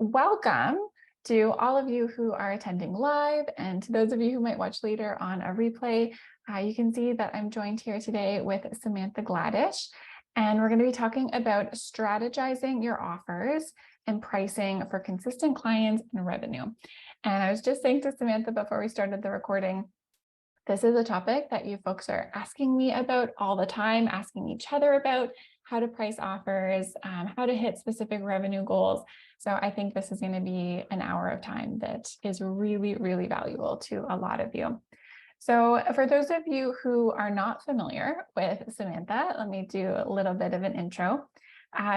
Welcome to all of you who are attending live, and to those of you who might watch later on a replay. You can see that I'm joined here today with Samantha Gladish, and we're going to be talking about strategizing your offers and pricing for consistent clients and revenue. And I was just saying to Samantha before we started the recording, this is a topic that you folks are asking me about all the time, asking each other about how to price offers, how to hit specific revenue goals. So I think this is going to be an hour of time that is really, really valuable to a lot of you. So for those of you who are not familiar with Samantha, let me do a little bit of an intro.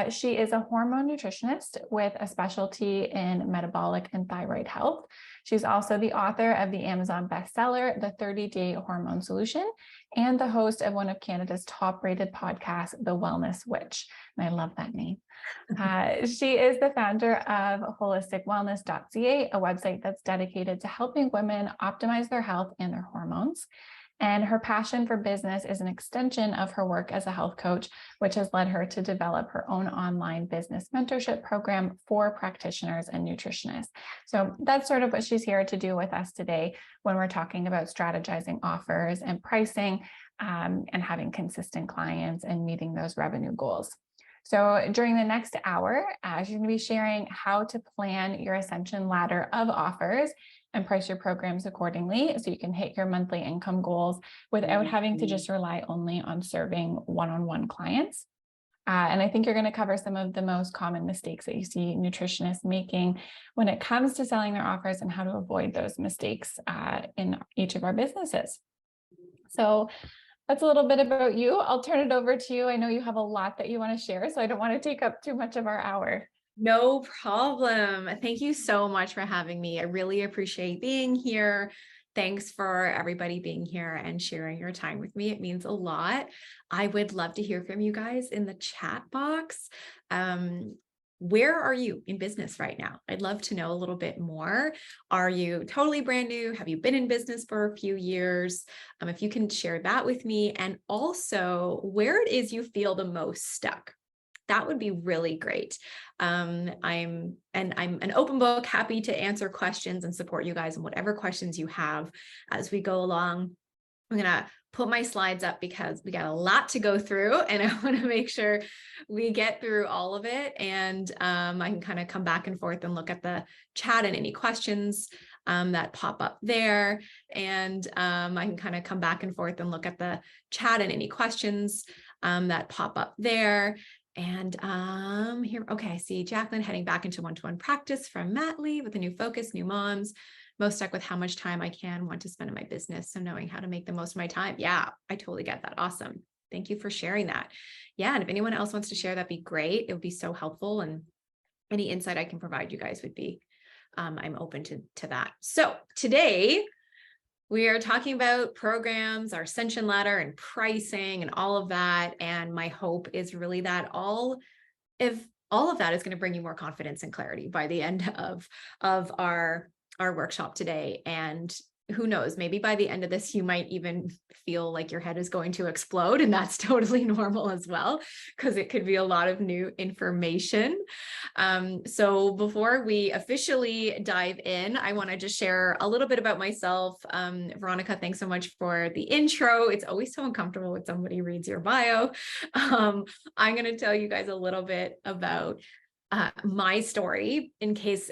She is a hormone nutritionist with a specialty in metabolic and thyroid health. She's also the author of the Amazon bestseller, The 30-Day Hormone Solution, and the host of one of Canada's top-rated podcasts, The Wellness Witch. And I love that name. She is the founder of holisticwellness.ca, a website that's dedicated to helping women optimize their health and their hormones. And her passion for business is an extension of her work as a health coach, which has led her to develop her own online business mentorship program for practitioners and nutritionists. So that's sort of what she's here to do with us today when we're talking about strategizing offers and pricing, and having consistent clients and meeting those revenue goals. So during the next hour, she's going to be sharing how to plan your ascension ladder of offers and price your programs accordingly so you can hit your monthly income goals without having to just rely only on serving one-on-one clients. And I think you're going to cover some of the most common mistakes that you see nutritionists making when it comes to selling their offers and how to avoid those mistakes in each of our businesses. So that's a little bit about you. I'll turn it over to you. I know you have a lot that you want to share, so I don't want to take up too much of our hour. No problem. Thank you so much for having me. I really appreciate being here. Thanks for everybody being here and sharing your time with me. It means a lot. I would love to hear from you guys in the chat box. Where are you in business right now? I'd love to know a little bit more. Are you totally brand new? Have you been in business for a few years? If you can share that with me, and also where it is you feel the most stuck. That would be really great. I'm an open book, happy to answer questions and support you guys in whatever questions you have as we go along. I'm going to put my slides up because we got a lot to go through, and I want to make sure we get through all of it. And I can kind of come back and forth and look at the chat and any questions that pop up there. And I can kind of come back and forth and look at the chat and any questions that pop up there. And here, okay, I see Jacqueline heading back into one-to-one practice from Matt Lee with a new focus, new moms, most stuck with how much time I want to spend in my business. So knowing how to make the most of my time. Yeah, I totally get that. Awesome. Thank you for sharing that. Yeah. And if anyone else wants to share, that'd be great. It would be so helpful. And any insight I can provide you guys would be, I'm open to that. So today, we are talking about programs, our ascension ladder and pricing and all of that. And my hope is really that all of that is going to bring you more confidence and clarity by the end of our workshop today. And who knows, maybe by the end of this, you might even feel like your head is going to explode, and that's totally normal as well, because it could be a lot of new information. So before we officially dive in, I want to just share a little bit about myself. Veronica, thanks so much for the intro. It's always so uncomfortable when somebody reads your bio. I'm going to tell you guys a little bit about my story in case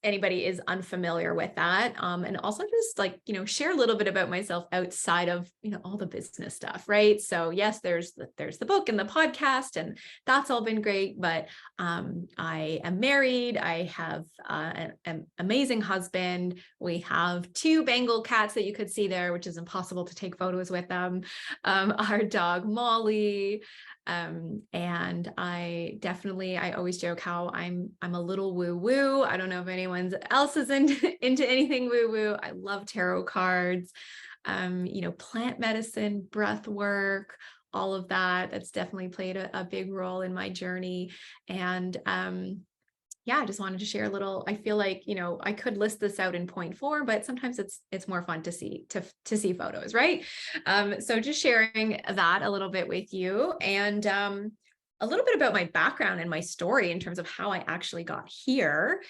anybody is unfamiliar with that. And also just share a little bit about myself outside of, all the business stuff, right? So yes, there's the book and the podcast, and that's all been great, but I am married. I have an amazing husband. We have 2 Bengal cats that you could see there, which is impossible to take photos with them. Our dog, Molly. And I always joke how I'm a little woo-woo. I don't know if anyone else is into anything woo-woo. I love tarot cards, plant medicine, breath work, all of that. That's definitely played a big role in my journey. And yeah, I just wanted to share a little. I feel like, I could list this out in point 4, but sometimes it's more fun to see photos, right? So just sharing that a little bit with you. And a little bit about my background and my story in terms of how I actually got here.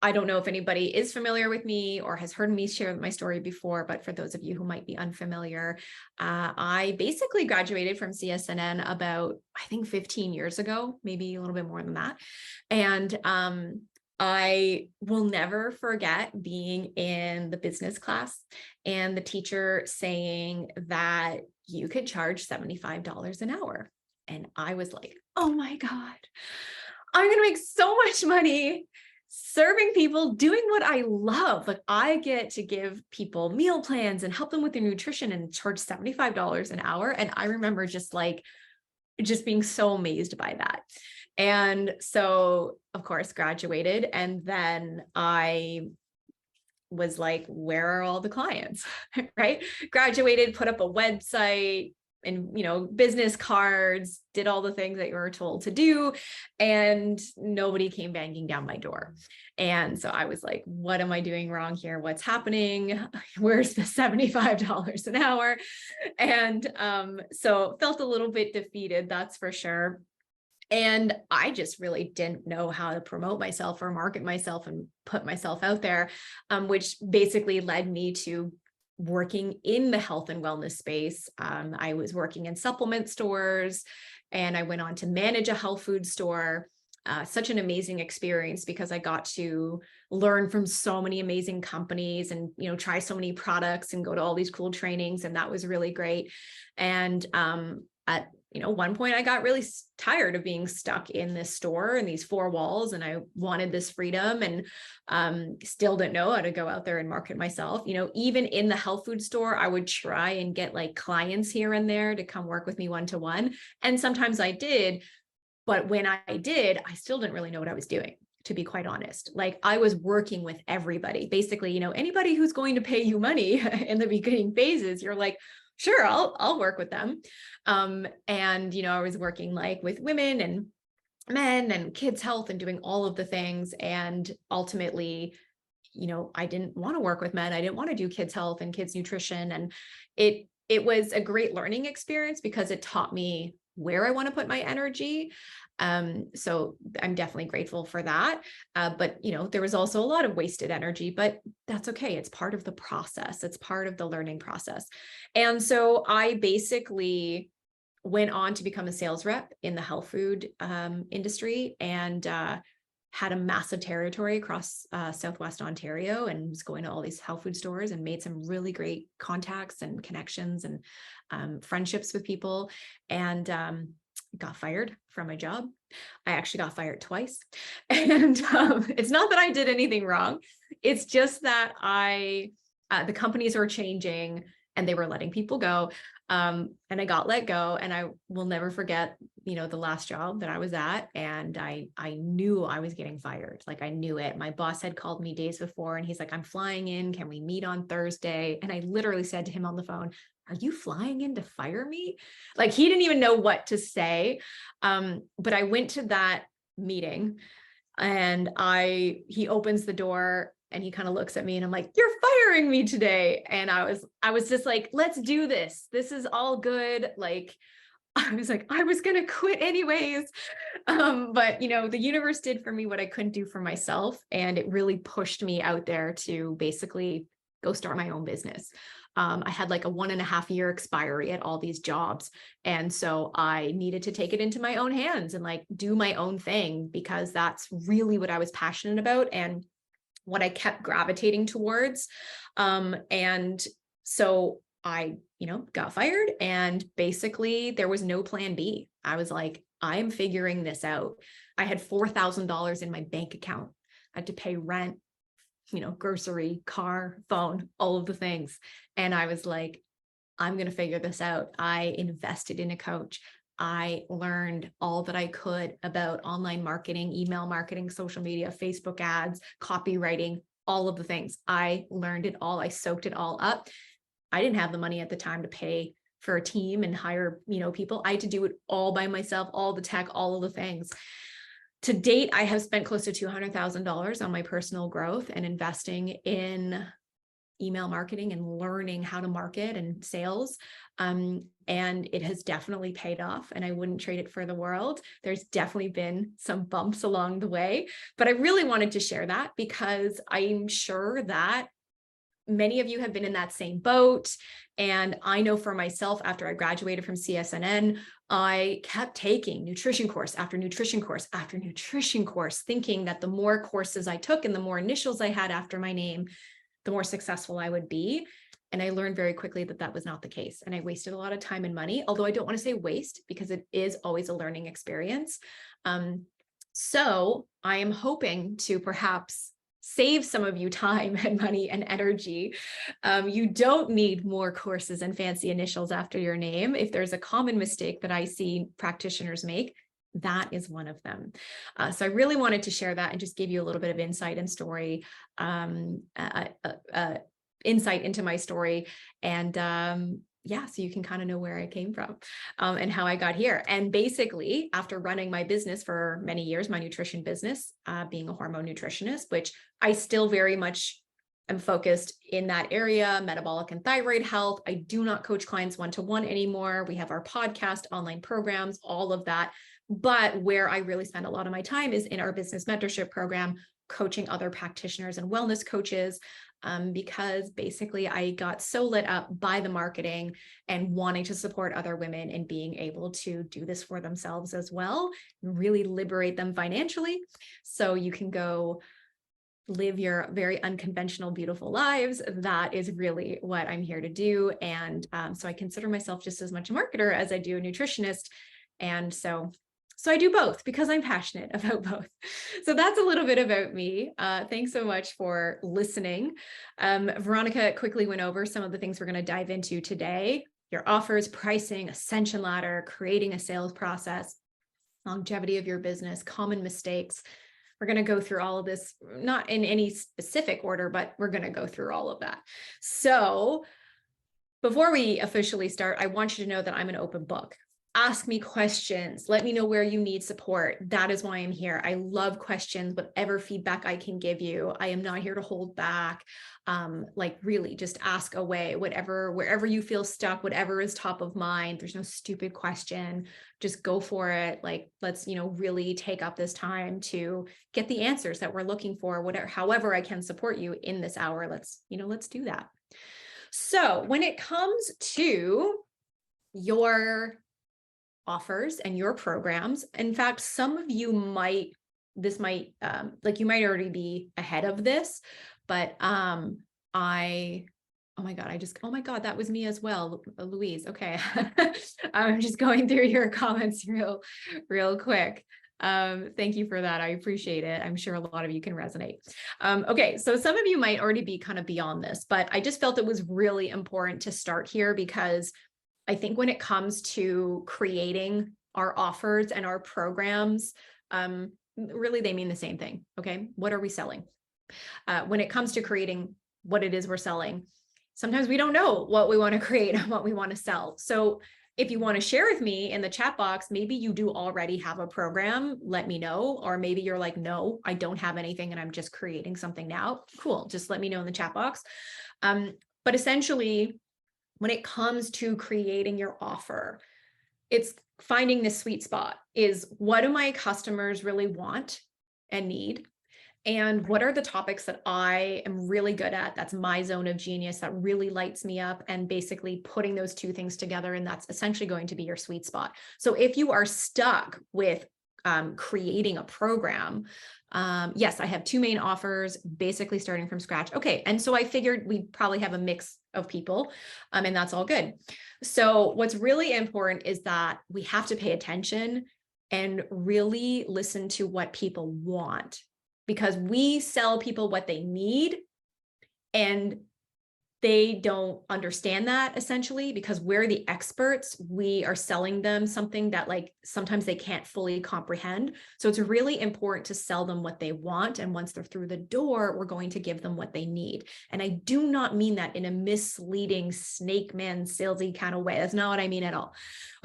I don't know if anybody is familiar with me or has heard me share my story before, but for those of you who might be unfamiliar, I basically graduated from CSNN about, I think 15 years ago, maybe a little bit more than that. And I will never forget being in the business class and the teacher saying that you could charge $75 an hour. And I was like, oh my God, I'm going to make so much money serving people, doing what I love. Like I get to give people meal plans and help them with their nutrition and charge $75 an hour. And I remember just being so amazed by that. And so, of course, graduated. And then I was like, where are all the clients? Right? Graduated, put up a website and, business cards, did all the things that you were told to do. And nobody came banging down my door. And so I was like, what am I doing wrong here? What's happening? Where's the $75 an hour? And so felt a little bit defeated, that's for sure. And I just really didn't know how to promote myself or market myself and put myself out there, which basically led me to working in the health and wellness space. I was working in supplement stores and I went on to manage a health food store. Such an amazing experience because I got to learn from so many amazing companies and, try so many products and go to all these cool trainings. And that was really great. And at one point I got really tired of being stuck in this store and these four walls, and I wanted this freedom and still didn't know how to go out there and market myself. Even in the health food store, I would try and get like clients here and there to come work with me one-to-one. And sometimes I did, but when I did, I still didn't really know what I was doing, to be quite honest. Like I was working with everybody, basically, anybody who's going to pay you money in the beginning phases, you're like, sure, I'll work with them. And, I was working like with women and men and kids' health and doing all of the things. And ultimately, I didn't want to work with men. I didn't want to do kids' health and kids' nutrition. And it was a great learning experience because it taught me where I want to put my energy. So I'm definitely grateful for that. But, there was also a lot of wasted energy, but that's okay. It's part of the process. It's part of the learning process. And so I basically went on to become a sales rep in the health food industry and had a massive territory across Southwest Ontario and was going to all these health food stores and made some really great contacts and connections and friendships with people, and got fired from my job. I actually got fired twice. And it's not that I did anything wrong. It's just that the companies were changing and they were letting people go. And I got let go, and I will never forget, the last job that I was at. And I knew I was getting fired. Like I knew it. My boss had called me days before and he's like, I'm flying in. Can we meet on Thursday? And I literally said to him on the phone, are you flying in to fire me? Like he didn't even know what to say. But I went to that meeting and he opens the door and he kind of looks at me and I'm like, you're firing me today. And I was just like, let's do this. This is all good. Like, I was like, I was going to quit anyways. But the universe did for me what I couldn't do for myself. And it really pushed me out there to basically go start my own business. I had like a 1.5 year expiry at all these jobs. And so I needed to take it into my own hands and like do my own thing because that's really what I was passionate about and what I kept gravitating towards. And so I, got fired, and basically there was no plan B. I was like, I'm figuring this out. I had $4,000 in my bank account. I had to pay rent, grocery, car, phone, all of the things. And I was like, I'm going to figure this out. I invested in a coach. I learned all that I could about online marketing, email marketing, social media, Facebook ads, copywriting, all of the things. I learned it all. I soaked it all up. I didn't have the money at the time to pay for a team and hire, people. I had to do it all by myself, all the tech, all of the things. To date, I have spent close to $200,000 on my personal growth and investing in email marketing and learning how to market and sales. And it has definitely paid off, and I wouldn't trade it for the world. There's definitely been some bumps along the way, but I really wanted to share that because I'm sure that many of you have been in that same boat. And I know for myself, after I graduated from CSNN, I kept taking nutrition course after nutrition course after nutrition course, thinking that the more courses I took and the more initials I had after my name, the more successful I would be. And I learned very quickly that that was not the case. And I wasted a lot of time and money, although I don't want to say waste because it is always a learning experience. So I am hoping to perhaps save some of you time and money and energy. You don't need more courses and fancy initials after your name. If there's a common mistake that I see practitioners make, that is one of them. So I really wanted to share that and just give you a little bit of insight and story, insight into my story. And yeah, so you can kind of know where I came from and how I got here. And basically, after running my business for many years, my nutrition business, being a hormone nutritionist, which I still very much am focused in that area, metabolic and thyroid health. I do not coach clients one-to-one anymore. We have our podcast, online programs, all of that. But where I really spend a lot of my time is in our business mentorship program, coaching other practitioners and wellness coaches, because basically I got so lit up by the marketing and wanting to support other women and being able to do this for themselves as well, and really liberate them financially. So you can go live your very unconventional, beautiful lives. That is really what I'm here to do. And so I consider myself just as much a marketer as I do a nutritionist. And so I do both because I'm passionate about both. So that's a little bit about me. Thanks so much for listening. Veronica quickly went over some of the things we're going to dive into today: your offers, pricing, ascension ladder, creating a sales process, longevity of your business, common mistakes. We're going to go through all of this, not in any specific order, but we're going to go through all of that. So before we officially start, I want you to know that I'm an open book. Ask me questions. Let me know where you need support. That is why I'm here. I love questions, whatever feedback I can give you. I am not here to hold back. Like really just ask away, wherever you feel stuck, whatever is top of mind. There's no stupid question. Just go for it. Like, let's, really take up this time to get the answers that we're looking for, however I can support you in this hour. Let's do that. So when it comes to your offers and your programs, in fact, some of you might already be ahead of this, but oh my God, that was me as well, Louise. Okay. I'm just going through your comments real quick. Thank you for that. I appreciate it. I'm sure a lot of you can resonate. Okay. So some of you might already be kind of beyond this, but I just felt it was really important to start here because I think when it comes to creating our offers and our programs, really they mean the same thing. Okay. What are we selling? When it comes to creating what it is we're selling, sometimes we don't know what we want to create and what we want to sell. So if you want to share with me in the chat box, maybe you do already have a program, let me know. Or maybe you're like, no, I don't have anything and I'm just creating something now. Cool. Just let me know in the chat box. But essentially, when it comes to creating your offer, it's finding the sweet spot. Is what do my customers really want and need? And what are the topics that I am really good at? That's my zone of genius, that really lights me up, and basically putting those two things together. And that's essentially going to be your sweet spot. So if you are stuck with creating a program, yes, I have two main offers, basically starting from scratch. Okay. And so I figured we probably have a mix of people, and that's all good. So what's really important is that we have to pay attention and really listen to what people want, because we sell people what they need, and they don't understand that essentially because we're the experts. We are selling them something that sometimes they can't fully comprehend. So it's really important to sell them what they want. And once they're through the door, we're going to give them what they need. And I do not mean that in a misleading snake man salesy kind of way. That's not what I mean at all.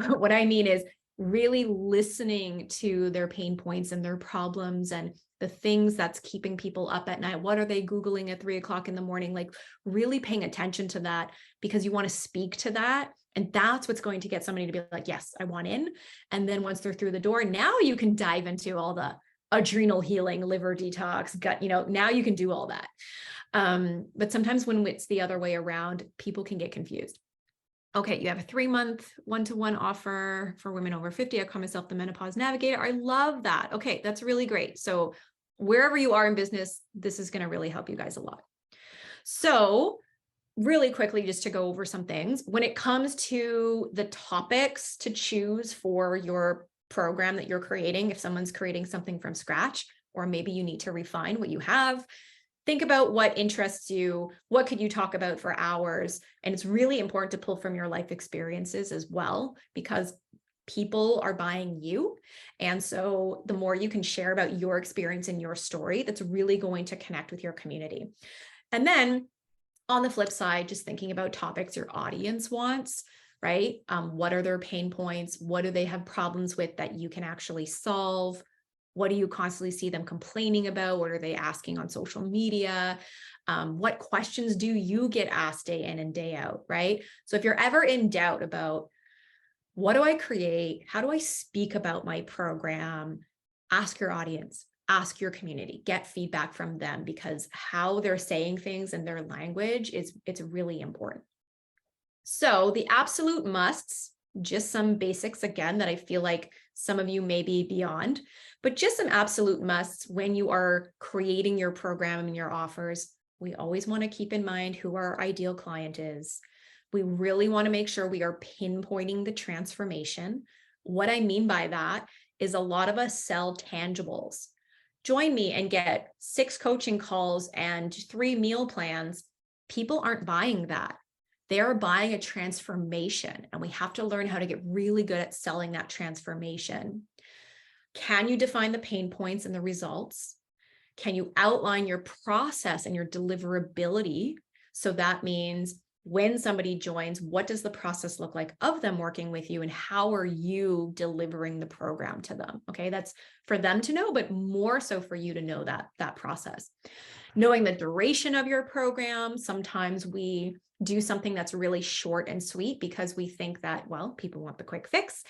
What I mean is really listening to their pain points and their problems and the things that's keeping people up at night. What are they Googling at 3 o'clock in the morning? Like really paying attention to that, because you want to speak to that. And that's what's going to get somebody to be like, yes, I want in. And then once they're through the door, now you can dive into all the adrenal healing, liver detox, gut, now you can do all that. But sometimes when it's the other way around, people can get confused. Okay, you have a 3-month one-to-one offer for women over 50. I call myself the Menopause Navigator. I love that. Okay, that's really great. So wherever you are in business, this is going to really help you guys a lot. So really quickly, just to go over some things, when it comes to the topics to choose for your program that you're creating, if someone's creating something from scratch, or maybe you need to refine what you have, think about what interests you. What could you talk about for hours? And it's really important to pull from your life experiences as well, because people are buying you. And so the more you can share about your experience and your story, that's really going to connect with your community. And then on the flip side, just thinking about topics your audience wants, right? What are their pain points? What do they have problems with that you can actually solve? What do you constantly see them complaining about? What are they asking on social media? What questions do you get asked day in and day out, right? So if you're ever in doubt about what do I create? How do I speak about my program? Ask your audience, ask your community, get feedback from them, because how they're saying things in their language it's really important. So the absolute musts, just some basics again that I feel like some of you may be beyond, but just some absolute musts when you are creating your program and your offers. We always want to keep in mind who our ideal client is. We really want to make sure we are pinpointing the transformation. What I mean by that is a lot of us sell tangibles. Join me and get 6 coaching calls and 3 meal plans. People aren't buying that. They are buying a transformation, and we have to learn how to get really good at selling that transformation. Can you define the pain points and the results? Can you outline your process and your deliverability? So that means when somebody joins, what does the process look like of them working with you, and how are you delivering the program to them? Okay, that's for them to know, but more so for you to know that process. Knowing the duration of your program. Sometimes we do something that's really short and sweet because we think that, well, people want the quick fix.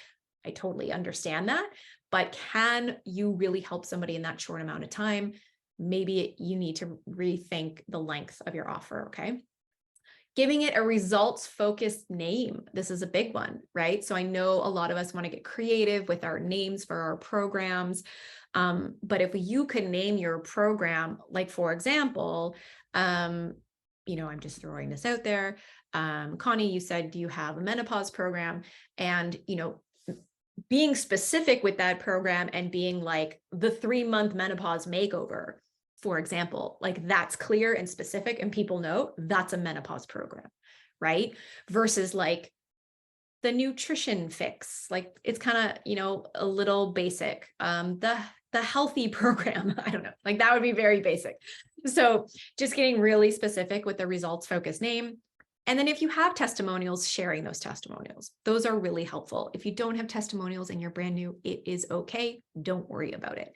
I totally understand that, but can you really help somebody in that short amount of time? Maybe you need to rethink the length of your offer, okay? Giving it a results-focused name. This is a big one, right? So I know a lot of us want to get creative with our names for our programs. But if you could name your program, like for example, I'm just throwing this out there. Connie, you said you have a menopause program, and, being specific with that program and being like the 3-month menopause makeover, for example, like that's clear and specific and people know that's a menopause program, right? Versus like the nutrition fix, like it's kind of, a little basic. The healthy program, I don't know, like that would be very basic. So just getting really specific with the results focused name. And then if you have testimonials, sharing those testimonials, those are really helpful. If you don't have testimonials and you're brand new, it is okay. Don't worry about it.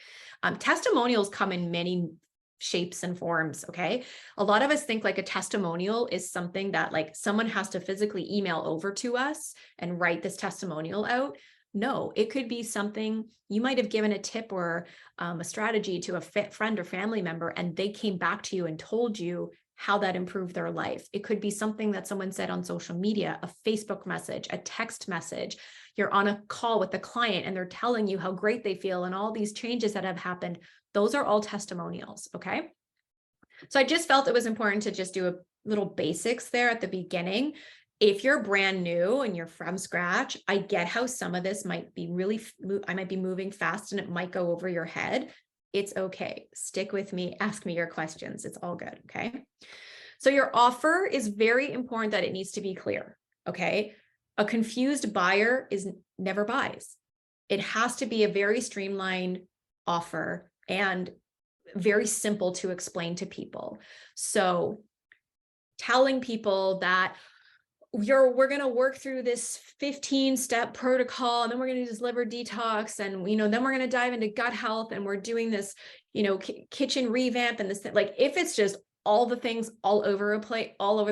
Testimonials come in many shapes and forms. Okay. A lot of us think like a testimonial is something that like someone has to physically email over to us and write this testimonial out. No, it could be something you might have given a tip or a strategy to a friend or family member, and they came back to you and told you how that improved their life. It could be something that someone said on social media, a Facebook message, a text message. You're on a call with a client and they're telling you how great they feel and all these changes that have happened. Those are all testimonials, okay? So I just felt it was important to just do a little basics there at the beginning. If you're brand new and you're from scratch, I get how some of this might be I might be moving fast and it might go over your head. It's okay. Stick with me. Ask me your questions. It's all good. Okay. So your offer is very important that it needs to be clear. Okay. A confused buyer never buys. It has to be a very streamlined offer and very simple to explain to people. So telling people that we're going to work through this 15-step protocol, and then we're going to do this liver detox, and then we're going to dive into gut health, and we're doing this kitchen revamp, and this, like, if it's just all the things all over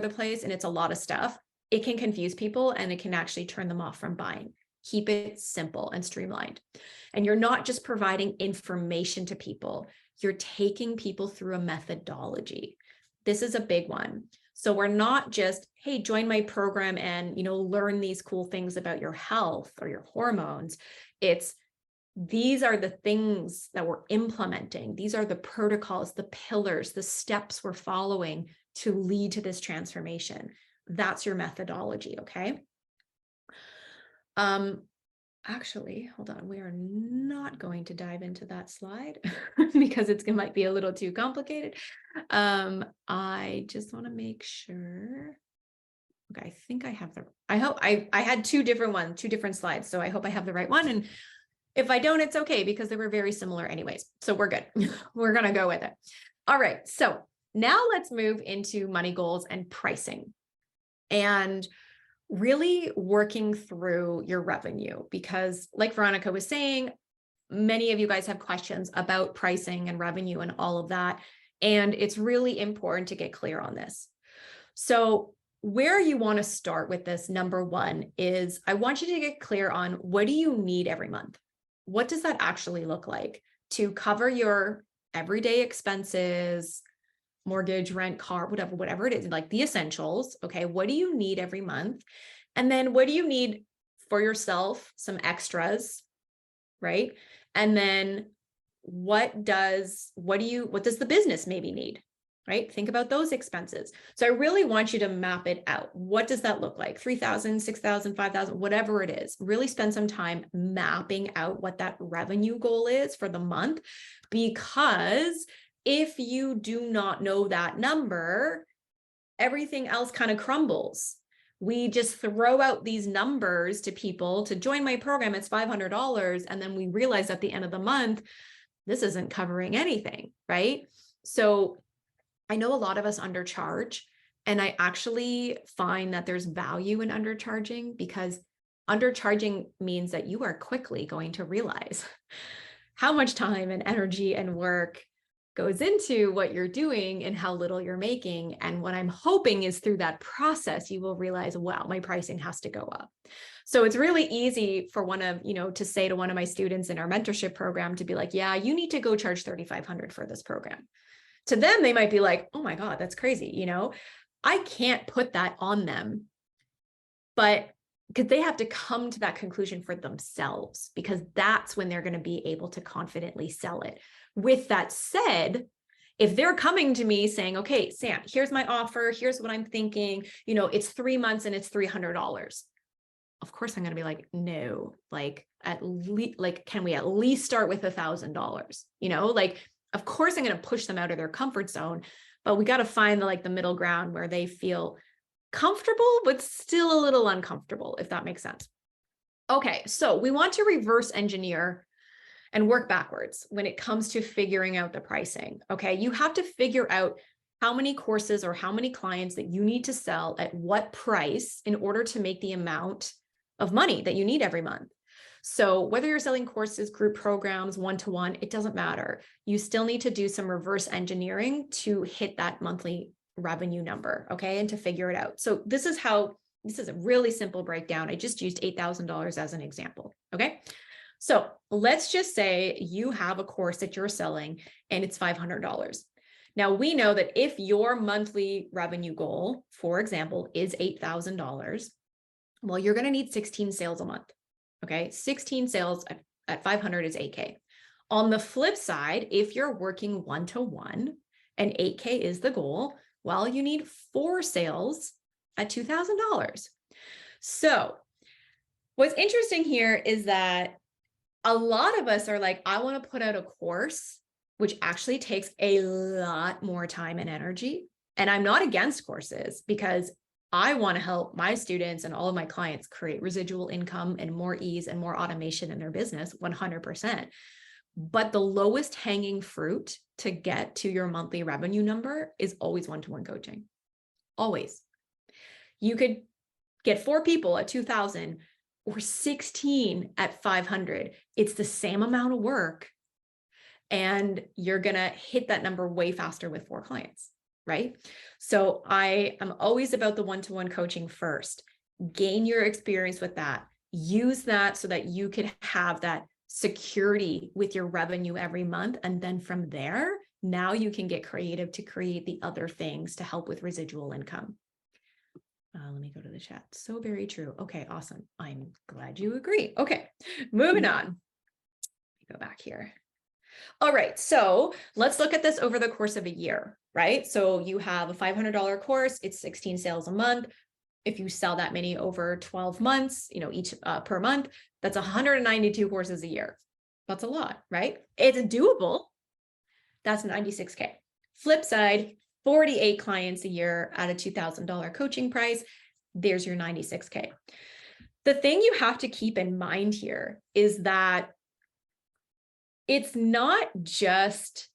the place and it's a lot of stuff, it can confuse people and it can actually turn them off from buying. Keep it simple and streamlined. And you're not just providing information to people, you're taking people through a methodology. This is a big one. So we're not just, hey, join my program and, learn these cool things about your health or your hormones. It's, these are the things that we're implementing. These are the protocols, the pillars, the steps we're following to lead to this transformation. That's your methodology, okay? Actually, hold on. We are not going to dive into that slide because it might be a little too complicated. I just want to make sure. Okay, I think I have I hope I had two different slides. So I hope I have the right one. And if I don't, it's okay because they were very similar anyways. So we're good. We're going to go with it. All right. So now let's move into money goals and pricing. And really working through your revenue, because like Veronica was saying, many of you guys have questions about pricing and revenue and all of that. And it's really important to get clear on this. So where you want to start with this, number one, is I want you to get clear on, what do you need every month? What does that actually look like to cover your everyday expenses, mortgage, rent, car, whatever it is, like the essentials. Okay. What do you need every month? And then what do you need for yourself? Some extras, right? And then what does the business maybe need, right? Think about those expenses. So I really want you to map it out. What does that look like? 3,000, 6,000, 5,000, whatever it is. Really spend some time mapping out what that revenue goal is for the month, because if you do not know that number, everything else kind of crumbles. We just throw out these numbers to people to join my program. It's $500. And then we realize at the end of the month, this isn't covering anything, right? So I know a lot of us undercharge, and I actually find that there's value in undercharging, because undercharging means that you are quickly going to realize how much time and energy and work goes into what you're doing and how little you're making. And what I'm hoping is through that process, you will realize, wow, my pricing has to go up. So it's really easy for to say to one of my students in our mentorship program to be like, yeah, you need to go charge $3,500 for this program. To them, they might be like, oh my God, that's crazy. I can't put that on them, but because they have to come to that conclusion for themselves, because that's when they're going to be able to confidently sell it. With that said, if they're coming to me saying, okay, Sam, here's my offer, here's what I'm thinking, it's 3 months and it's $300. Of course, I'm going to be like, no, can we at least start with $1,000? Of course, I'm going to push them out of their comfort zone, but we got to find the middle ground where they feel comfortable, but still a little uncomfortable, if that makes sense. Okay, so we want to reverse engineer and work backwards when it comes to figuring out the pricing. Okay, you have to figure out how many courses or how many clients that you need to sell at what price in order to make the amount of money that you need every month. So whether you're selling courses, group programs, one-to-one, it doesn't matter. You still need to do some reverse engineering to hit that monthly revenue number, okay, and to figure it out. So this is a really simple breakdown. I just used $8,000 as an example, okay? So let's just say you have a course that you're selling and it's $500. Now we know that if your monthly revenue goal, for example, is $8,000, well, you're going to need 16 sales a month. Okay, 16 sales at 500 is 8K. On the flip side, if you're working one-to-one and 8K is the goal, well, you need 4 sales at $2,000. So what's interesting here is that a lot of us are like, I want to put out a course, which actually takes a lot more time and energy. And I'm not against courses, because I want to help my students and all of my clients create residual income and more ease and more automation in their business, 100%. But the lowest hanging fruit to get to your monthly revenue number is always one-to-one coaching. Always. You could get 4 people at 2,000 or 16 at 500. It's the same amount of work, and you're going to hit that number way faster with 4 clients, right? So I am always about the one-to-one coaching first. Gain your experience with that. Use that so that you can have that security with your revenue every month. And then from there, now you can get creative to create the other things to help with residual income. Let me go to the chat. So very true. Okay, awesome. I'm glad you agree. Okay, moving on. Let me go back here. All right, so let's look at this over the course of a year, right? So you have a $500 course, it's 16 sales a month. If you sell that many over 12 months, each per month, that's 192 courses a year. That's a lot, right? It's doable. That's 96K. Flip side, 48 clients a year at a $2,000 coaching price. There's your 96K. The thing you have to keep in mind here is that it's not just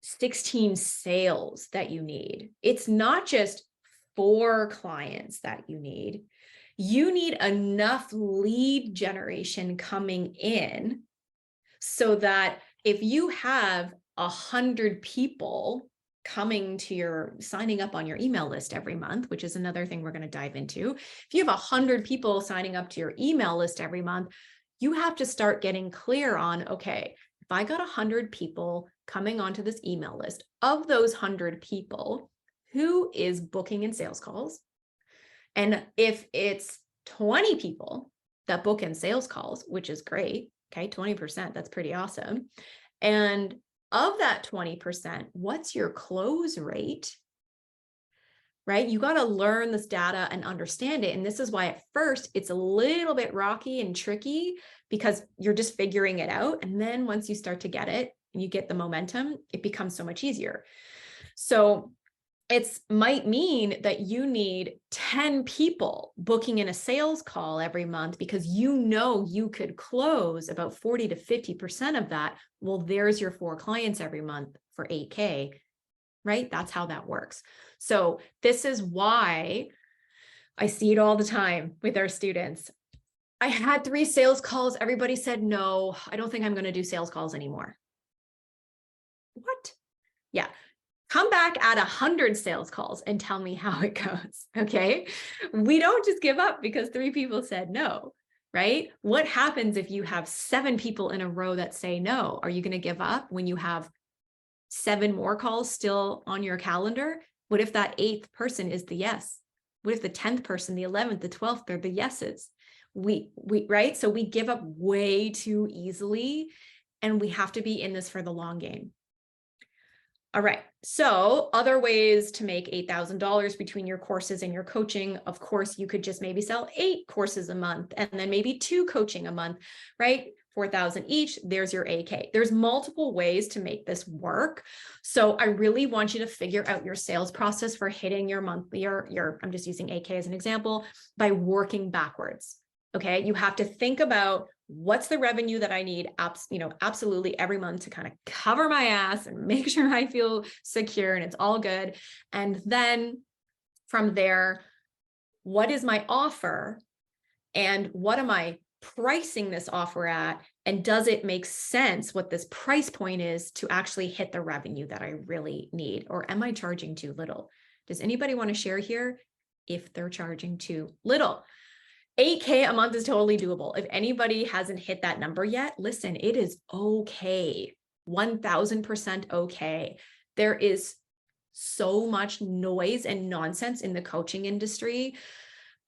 16 sales that you need. It's not just 4 clients that you need. You need enough lead generation coming in so that if you have 100 people signing up on your email list every month, which is another thing we're going to dive into. If you have 100 people signing up to your email list every month, you have to start getting clear on, okay, if I got 100 people coming onto this email list, of those 100 people, who is booking in sales calls? And if it's 20 people that book in sales calls, which is great, okay, 20%, that's pretty awesome. And of that 20%, what's your close rate? Right? You got to learn this data and understand it. And this is why at first it's a little bit rocky and tricky because you're just figuring it out. And then once you start to get it and you get the momentum, it becomes so much easier. So it might mean that you need 10 people booking in a sales call every month because you could close about 40 to 50% of that. Well, there's your 4 clients every month for 8K, right? That's how that works. So this is why I see it all the time with our students. I had 3 sales calls. Everybody said, no, I don't think I'm going to do sales calls anymore. What? Yeah. Come back at 100 sales calls and tell me how it goes. Okay. We don't just give up because 3 people said no, right? What happens if you have 7 people in a row that say no? Are you going to give up when you have 7 more calls still on your calendar? What if that 8th person is the yes? What if the 10th person, the 11th, the 12th are the yeses? Right? So we give up way too easily, and we have to be in this for the long game. All right. So other ways to make $8,000 between your courses and your coaching. Of course, you could just maybe sell 8 courses a month and then maybe 2 coaching a month, right? 4,000 each. There's your AK. There's multiple ways to make this work. So I really want you to figure out your sales process for hitting your monthly or I'm just using AK as an example, by working backwards. Okay. You have to think about what's the revenue that I need, absolutely every month to kind of cover my ass and make sure I feel secure and it's all good. And then from there, what is my offer and what am I pricing this offer at? And does it make sense what this price point is to actually hit the revenue that I really need? Or am I charging too little? Does anybody want to share here if they're charging too little? 8K a month is totally doable. If anybody hasn't hit that number yet, listen, it is okay. 1000% okay. There is so much noise and nonsense in the coaching industry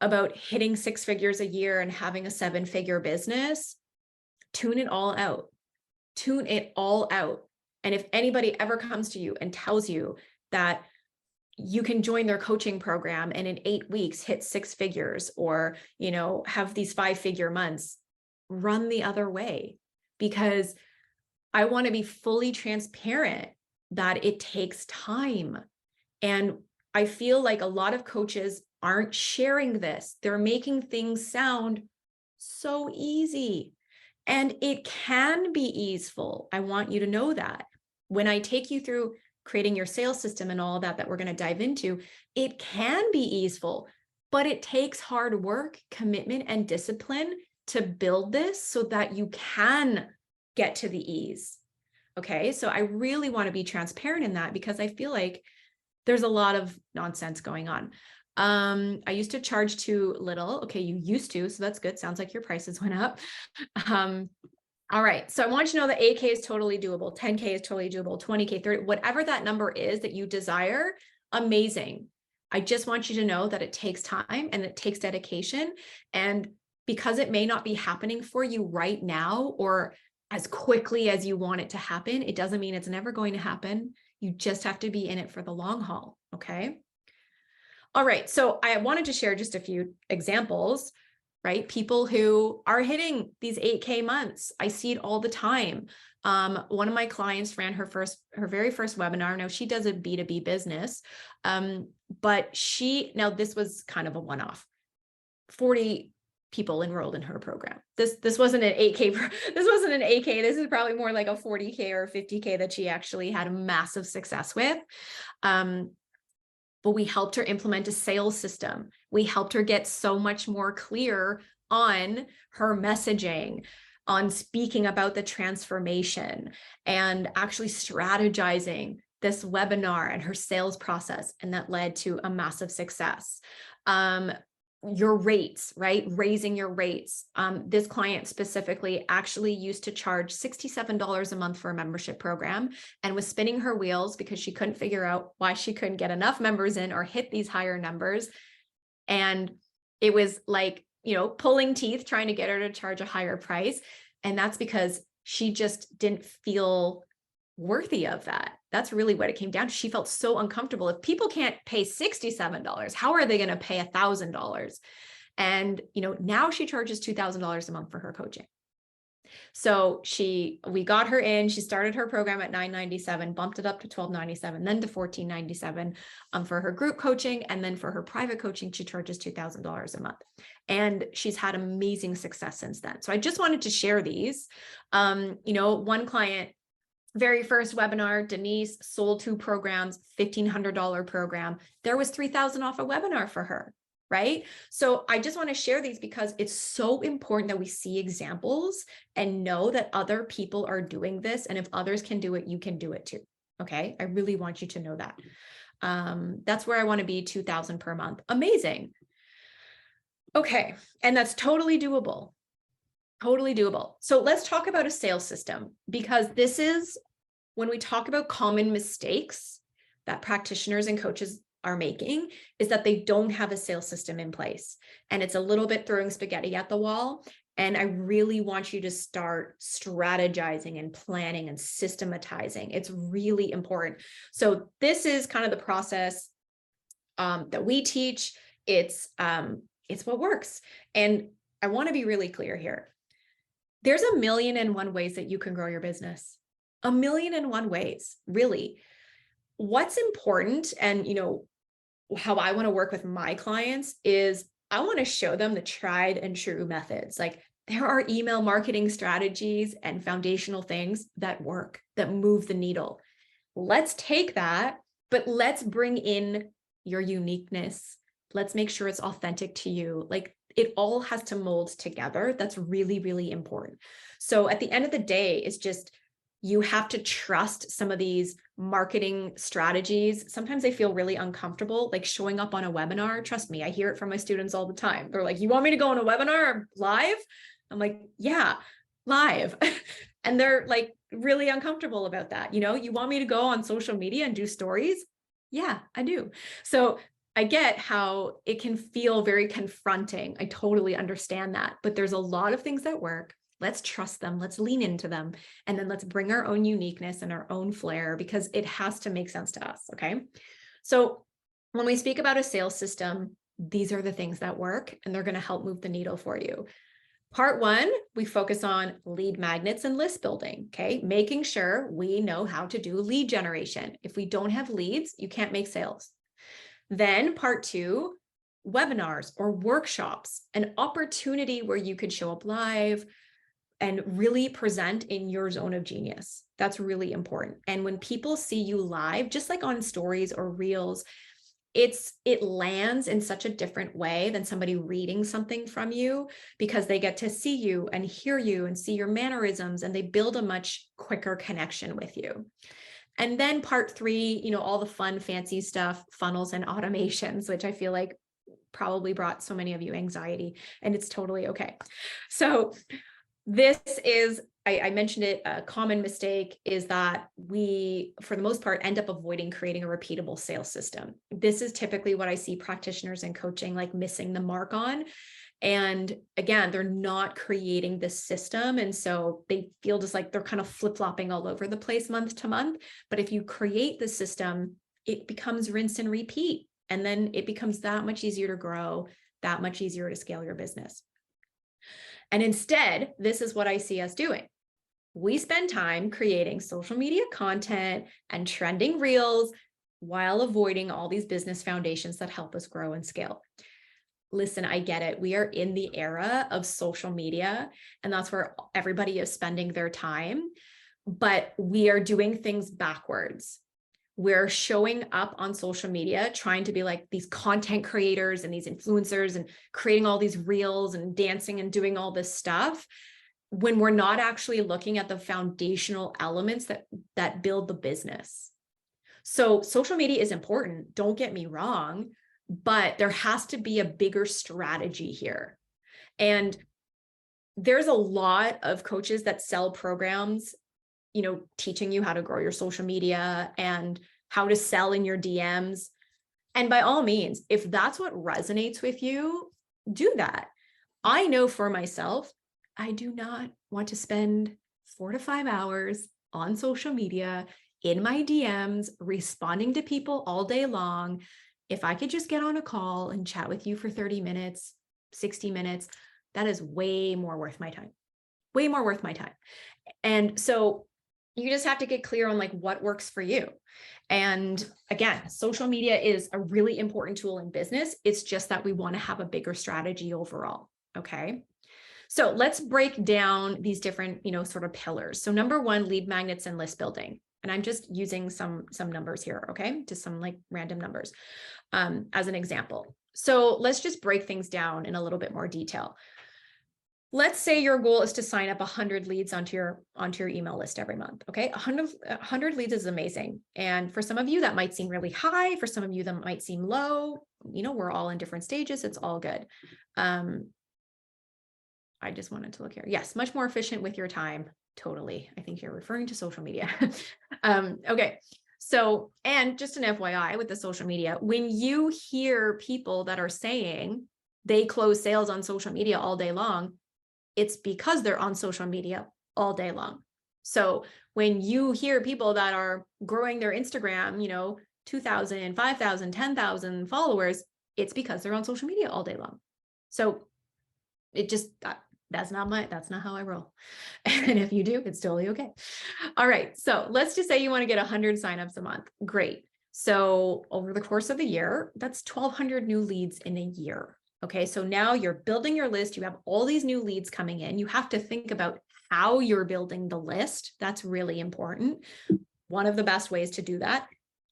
about hitting 6 figures a year and having a 7-figure business. Tune it all out. Tune it all out. And if anybody ever comes to you and tells you that you can join their coaching program and in 8 weeks hit 6 figures or, have these 5-figure months, run the other way, because I want to be fully transparent that it takes time. And I feel like a lot of coaches aren't sharing this. They're making things sound so easy, and it can be easeful. I want you to know that when I take you through creating your sales system and all that we're going to dive into, it can be easeful. but it takes hard work, commitment, and discipline to build this so that you can get to the ease. Okay. So I really want to be transparent in that because I feel like there's a lot of nonsense going on. I used to charge too little. Okay. You used to, so that's good. Sounds like your prices went up. All right. So I want you to know that 8K is totally doable. 10K is totally doable. 20K, 30, whatever that number is that you desire, amazing. I just want you to know that it takes time and it takes dedication. And because it may not be happening for you right now or as quickly as you want it to happen, it doesn't mean it's never going to happen. You just have to be in it for the long haul. Okay. All right. So I wanted to share just a few examples, right? People who are hitting these 8K months. I see it all the time. One of my clients ran her very first webinar. Now she does a B2B business. But now this was kind of a one-off. 40 people enrolled in her program. This wasn't an 8K. This wasn't an 8K. This is probably more like a 40K or 50K that she actually had massive success with. But we helped her implement a sales system. We helped her get so much more clear on her messaging, on speaking about the transformation and actually strategizing this webinar and her sales process. And that led to a massive success. Your rates, right? Raising your rates. This client specifically actually used to charge $67 a month for a membership program and was spinning her wheels because she couldn't figure out why she couldn't get enough members in or hit these higher numbers. And it was like, pulling teeth trying to get her to charge a higher price. And that's because she just didn't feel worthy of that. That's really what it came down to. She felt so uncomfortable. If people can't pay $67, how are they going to pay $1,000? And, now she charges $2,000 a month for her coaching. So we got her in, she started her program at $997, bumped it up to $1,297, then to $1,497 for her group coaching. And then for her private coaching, she charges $2,000 a month. And she's had amazing success since then. So I just wanted to share these. One client, very first webinar, Denise sold 2 programs, $1,500 program. There was $3,000 off a webinar for her, right? So I just want to share these because it's so important that we see examples and know that other people are doing this. And if others can do it, you can do it too. Okay. I really want you to know that. That's where I want to be, 2,000 per month. Amazing. Okay. And that's totally doable. Totally doable. So let's talk about a sales system, because this is when we talk about common mistakes that practitioners and coaches are making, is that they don't have a sales system in place. And it's a little bit throwing spaghetti at the wall. And I really want you to start strategizing and planning and systematizing. It's really important. So this is kind of the process that we teach. It's what works. And I want to be really clear here. There's 1,000,001 ways that you can grow your business. 1,000,001 ways, really. What's important, and how I want to work with my clients is I want to show them the tried and true methods. Like, there are email marketing strategies and foundational things that work, that move the needle. Let's take that, but let's bring in your uniqueness. Let's make sure it's authentic to you. Like, it all has to mold together. That's really, really important. So at the end of the day, it's just, you have to trust some of these marketing strategies. Sometimes they feel really uncomfortable, like showing up on a webinar. Trust me, I hear it from my students all the time. They're like, you want me to go on a webinar live? I'm like, yeah, live. And they're like really uncomfortable about that. You want me to go on social media and do stories? Yeah, I do. So I get how it can feel very confronting. I totally understand that, but there's a lot of things that work. Let's trust them. Let's lean into them. And then let's bring our own uniqueness and our own flair, because it has to make sense to us. Okay. So when we speak about a sales system, these are the things that work, and they're going to help move the needle for you. Part 1, we focus on lead magnets and list building. Okay. Making sure we know how to do lead generation. If we don't have leads, you can't make sales. Then part 2, webinars or workshops, an opportunity where you could show up live and really present in your zone of genius. That's really important. And when people see you live, just like on stories or reels, it lands in such a different way than somebody reading something from you, because they get to see you and hear you and see your mannerisms, and they build a much quicker connection with you. And then part 3, all the fun, fancy stuff, funnels and automations, which I feel like probably brought so many of you anxiety, and it's totally okay. So this is, I mentioned it, a common mistake is that we, for the most part, end up avoiding creating a repeatable sales system. This is typically what I see practitioners in coaching like missing the mark on. And again, they're not creating this system. And so they feel just like they're kind of flip-flopping all over the place month to month. But if you create the system, it becomes rinse and repeat. And then it becomes that much easier to grow, that much easier to scale your business. And instead, this is what I see us doing. We spend time creating social media content and trending reels while avoiding all these business foundations that help us grow and scale. Listen, I get it. We are in the era of social media, and that's where everybody is spending their time, but we are doing things backwards. We're showing up on social media, trying to be like these content creators and these influencers and creating all these reels and dancing and doing all this stuff, when we're not actually looking at the foundational elements that build the business. So social media is important, don't get me wrong, but there has to be a bigger strategy here. And there's a lot of coaches that sell programs, teaching you how to grow your social media and how to sell in your DMs. And by all means, if that's what resonates with you, do that. I know for myself, I do not want to spend 4 to 5 hours on social media in my DMs, responding to people all day long. If I could just get on a call and chat with you for 30 minutes, 60 minutes, that is way more worth my time, way more worth my time. And so you just have to get clear on like what works for you. And again, social media is a really important tool in business. It's just that we want to have a bigger strategy overall. Okay. So let's break down these different, sort of pillars. So number 1, lead magnets and list building. And I'm just using some numbers here. Okay. Just some like random numbers as an example. So let's just break things down in a little bit more detail. Let's say your goal is to sign up 100 leads onto your email list every month. Okay. 100 leads is amazing. And for some of you that might seem really high. For some of you that might seem low. We're all in different stages. It's all good. I just wanted to look here. Yes. Much more efficient with your time. Totally. I think you're referring to social media. Okay. So, and just an FYI with the social media, when you hear people that are saying they close sales on social media all day long, it's because they're on social media all day long. So when you hear people that are growing their Instagram, 2,000, 5,000, 10,000 followers, it's because they're on social media all day long. So it just, that's not how I roll. And if you do, it's totally okay. All right. So let's just say you want to get 100 signups a month. Great. So over the course of a year, that's 1,200 new leads in a year. Okay. So now you're building your list. You have all these new leads coming in. You have to think about how you're building the list. That's really important. One of the best ways to do that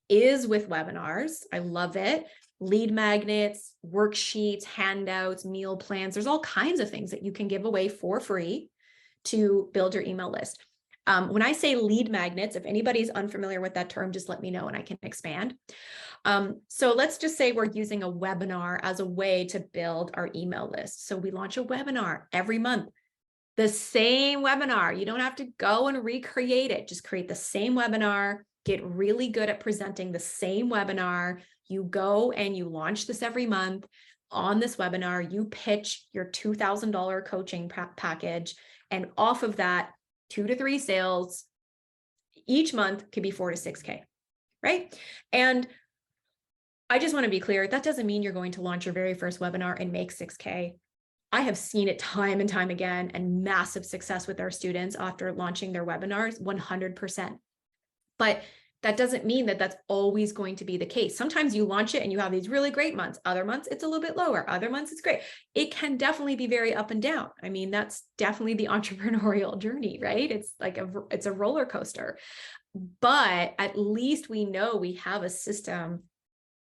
is with webinars. I love it. Lead magnets, worksheets, handouts, meal plans. There's all kinds of things that you can give away for free to build your email list. When I say lead magnets, if anybody's unfamiliar with that term, just let me know and I can expand. So let's just say we're using a webinar as a way to build our email list. So we launch a webinar every month. The same webinar. You don't have to go and recreate it. Just create the same webinar, get really good at presenting the same webinar. You go and you launch this every month. On this webinar, you pitch your $2,000 coaching package. And off of that, 2 to 3 sales each month could be 4 to 6K, right? And I just want to be clear, that doesn't mean you're going to launch your very first webinar and make 6K. I have seen it time and time again and massive success with our students after launching their webinars, 100%. But that doesn't mean that that's always going to be the case. Sometimes you launch it and you have these really great months. Other months, it's a little bit lower. Other months, it's great. It can definitely be very up and down. I mean, that's definitely the entrepreneurial journey, right? It's like it's a roller coaster. But at least we know we have a system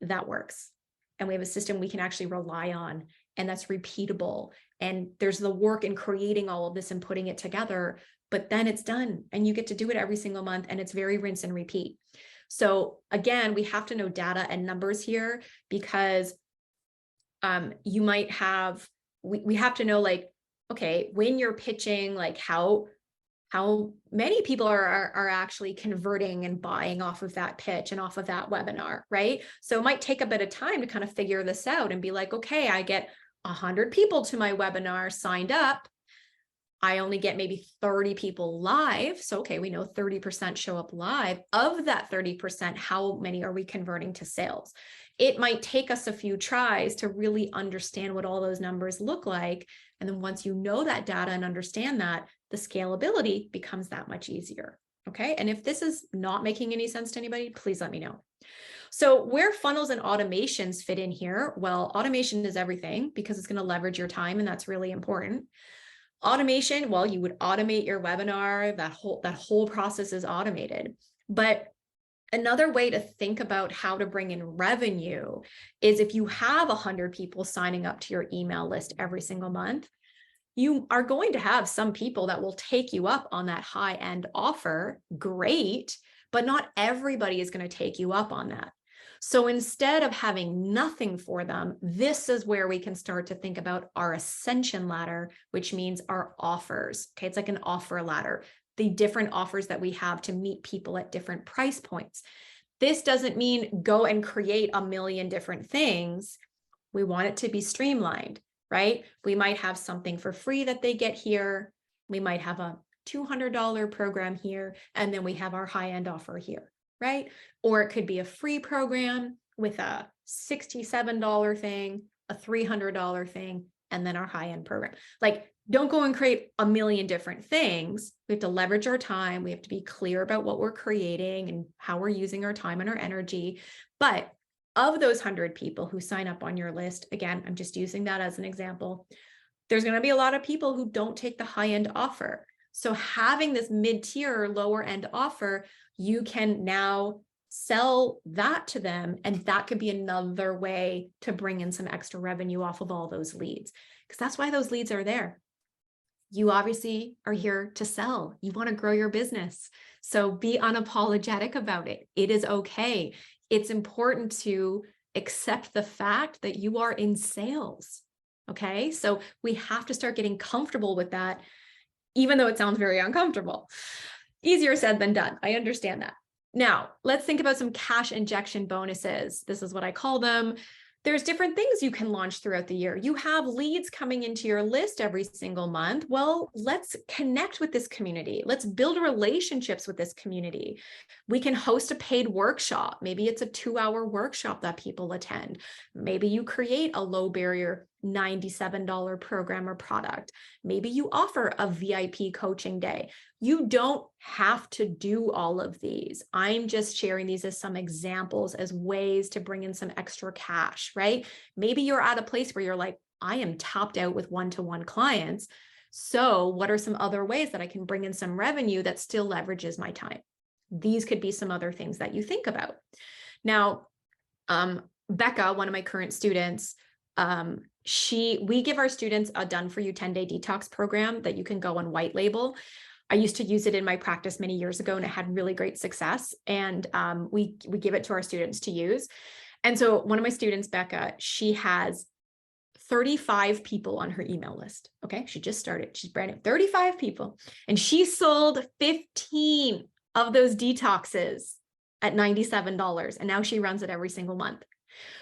that works. And we have a system we can actually rely on, and that's repeatable. And there's the work in creating all of this and putting it together, but then it's done and you get to do it every single month, and it's very rinse and repeat. So again, we have to know data and numbers here, because you might have, we have to know, like, okay, when you're pitching, like how many people are actually converting and buying off of that pitch and off of that webinar, right? So it might take a bit of time to kind of figure this out and be like, okay, I get 100 people to my webinar signed up. I only get maybe 30 people live. So, okay, we know 30% show up live. Of that 30%, how many are we converting to sales? It might take us a few tries to really understand what all those numbers look like. And then once you know that data and understand that, the scalability becomes that much easier. Okay. And if this is not making any sense to anybody, please let me know. So where funnels and automations fit in here? Well, automation is everything because it's going to leverage your time, and that's really important. Automation, well, you would automate your webinar. That whole process is automated. But another way to think about how to bring in revenue is if you have 100 people signing up to your email list every single month, you are going to have some people that will take you up on that high-end offer. Great, but not everybody is going to take you up on that. So instead of having nothing for them, this is where we can start to think about our ascension ladder, which means our offers. Okay, it's like an offer ladder, the different offers that we have to meet people at different price points. This doesn't mean go and create a million different things. We want it to be streamlined, right? We might have something for free that they get here. We might have a $200 program here, and then we have our high-end offer here, right? Or it could be a free program with a $67 thing, a $300 thing, and then our high-end program. Like, don't go and create a million different things. We have to leverage our time. We have to be clear about what we're creating and how we're using our time and our energy. But of those 100 people who sign up on your list, again, I'm just using that as an example, there's going to be a lot of people who don't take the high-end offer. So having this mid-tier or lower-end offer, you can now sell that to them, and that could be another way to bring in some extra revenue off of all those leads, because that's why those leads are there. You obviously are here to sell. You want to grow your business. So be unapologetic about it. It is okay. It's important to accept the fact that you are in sales. Okay. So we have to start getting comfortable with that, even though it sounds very uncomfortable. Easier said than done. I understand that. Now, let's think about some cash injection bonuses. This is what I call them. There's different things you can launch throughout the year. You have leads coming into your list every single month. Well, let's connect with this community. Let's build relationships with this community. We can host a paid workshop. Maybe it's a 2-hour workshop that people attend. Maybe you create a low barrier $97 program or product. Maybe you offer a VIP coaching day. You don't have to do all of these. I'm just sharing these as some examples, as ways to bring in some extra cash, right? Maybe you're at a place where you're like, I am topped out with one-to-one clients. So what are some other ways that I can bring in some revenue that still leverages my time? These could be some other things that you think about. Now, Becca, one of my current students, we give our students a done for you 10-day detox program that you can go on white label. I used to use it in my practice many years ago, and it had really great success. And we give it to our students to use. And so one of my students, Becca, she has 35 people on her email list. Okay. She just started. She's brand new, 35 people. And she sold 15 of those detoxes at $97. And now she runs it every single month.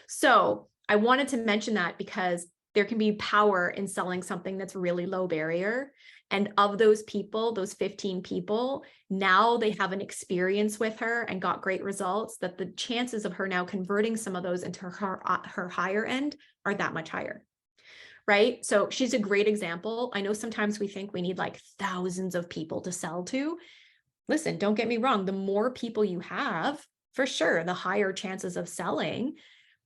So I wanted to mention that because there can be power in selling something that's really low barrier. And of those people, those 15 people, now they have an experience with her and got great results, that the chances of her now converting some of those into her higher end are that much higher. Right? So she's a great example. I know sometimes we think we need like thousands of people to sell to. Listen, don't get me wrong. The more people you have, for sure, the higher chances of selling.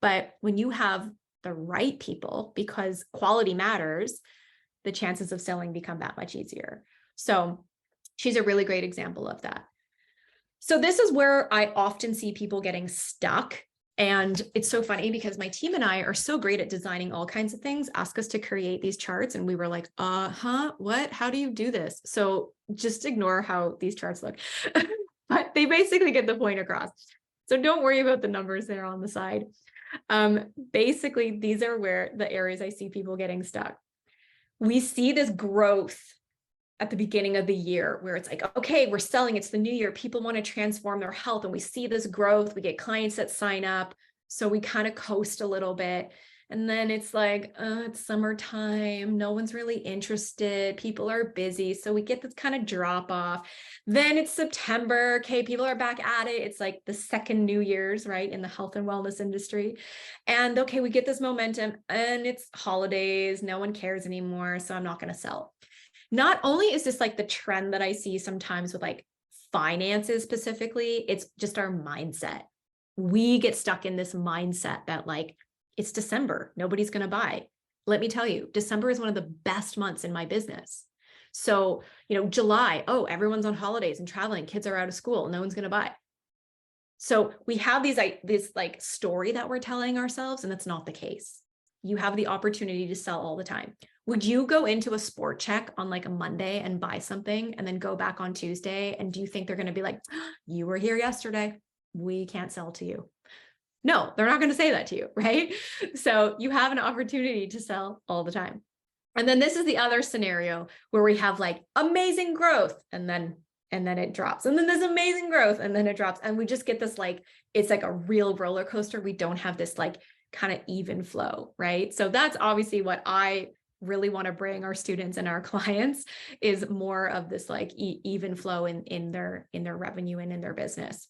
But when you have the right people, because quality matters, the chances of selling become that much easier. So she's a really great example of that. So this is where I often see people getting stuck And it's so funny because my team and I are so great at designing all kinds of things, ask us to create these charts. And we were like, what? How do you do this? So just ignore how these charts look, but they basically get the point across. So don't worry about the numbers there on the side. Basically, these are where the areas I see people getting stuck. We see this growth at the beginning of the year where it's like, okay, we're selling, it's the new year, people want to transform their health, and we see this growth, we get clients that sign up, so we kind of coast a little bit. And then it's like, it's summertime, no one's really interested, people are busy, so we get this kind of drop off. Then it's September, okay, people are back at it, it's like the second New Year's, right, in the health and wellness industry. And okay, we get this momentum, and it's holidays, no one cares anymore, so I'm not going to sell. Not only is this like the trend that I see sometimes with like finances specifically, it's just our mindset. We get stuck in this mindset that like, it's December, nobody's going to buy. Let me tell you, December is one of the best months in my business. So, July, oh, everyone's on holidays and traveling, kids are out of school, no one's going to buy. So we have this like story that we're telling ourselves, and that's not the case. You have the opportunity to sell all the time. Would you go into a sport check on like a Monday and buy something and then go back on Tuesday? And do you think they're going to be like, you were here yesterday, we can't sell to you? No, they're not going to say that to you, right? So you have an opportunity to sell all the time. And then this is the other scenario where we have like amazing growth and then it drops. And then there's amazing growth and then it drops. And we just get this like, it's like a real roller coaster. We don't have this like kind of even flow, right? So that's obviously what I really want to bring our students and our clients, is more of this like even flow in their revenue and in their business.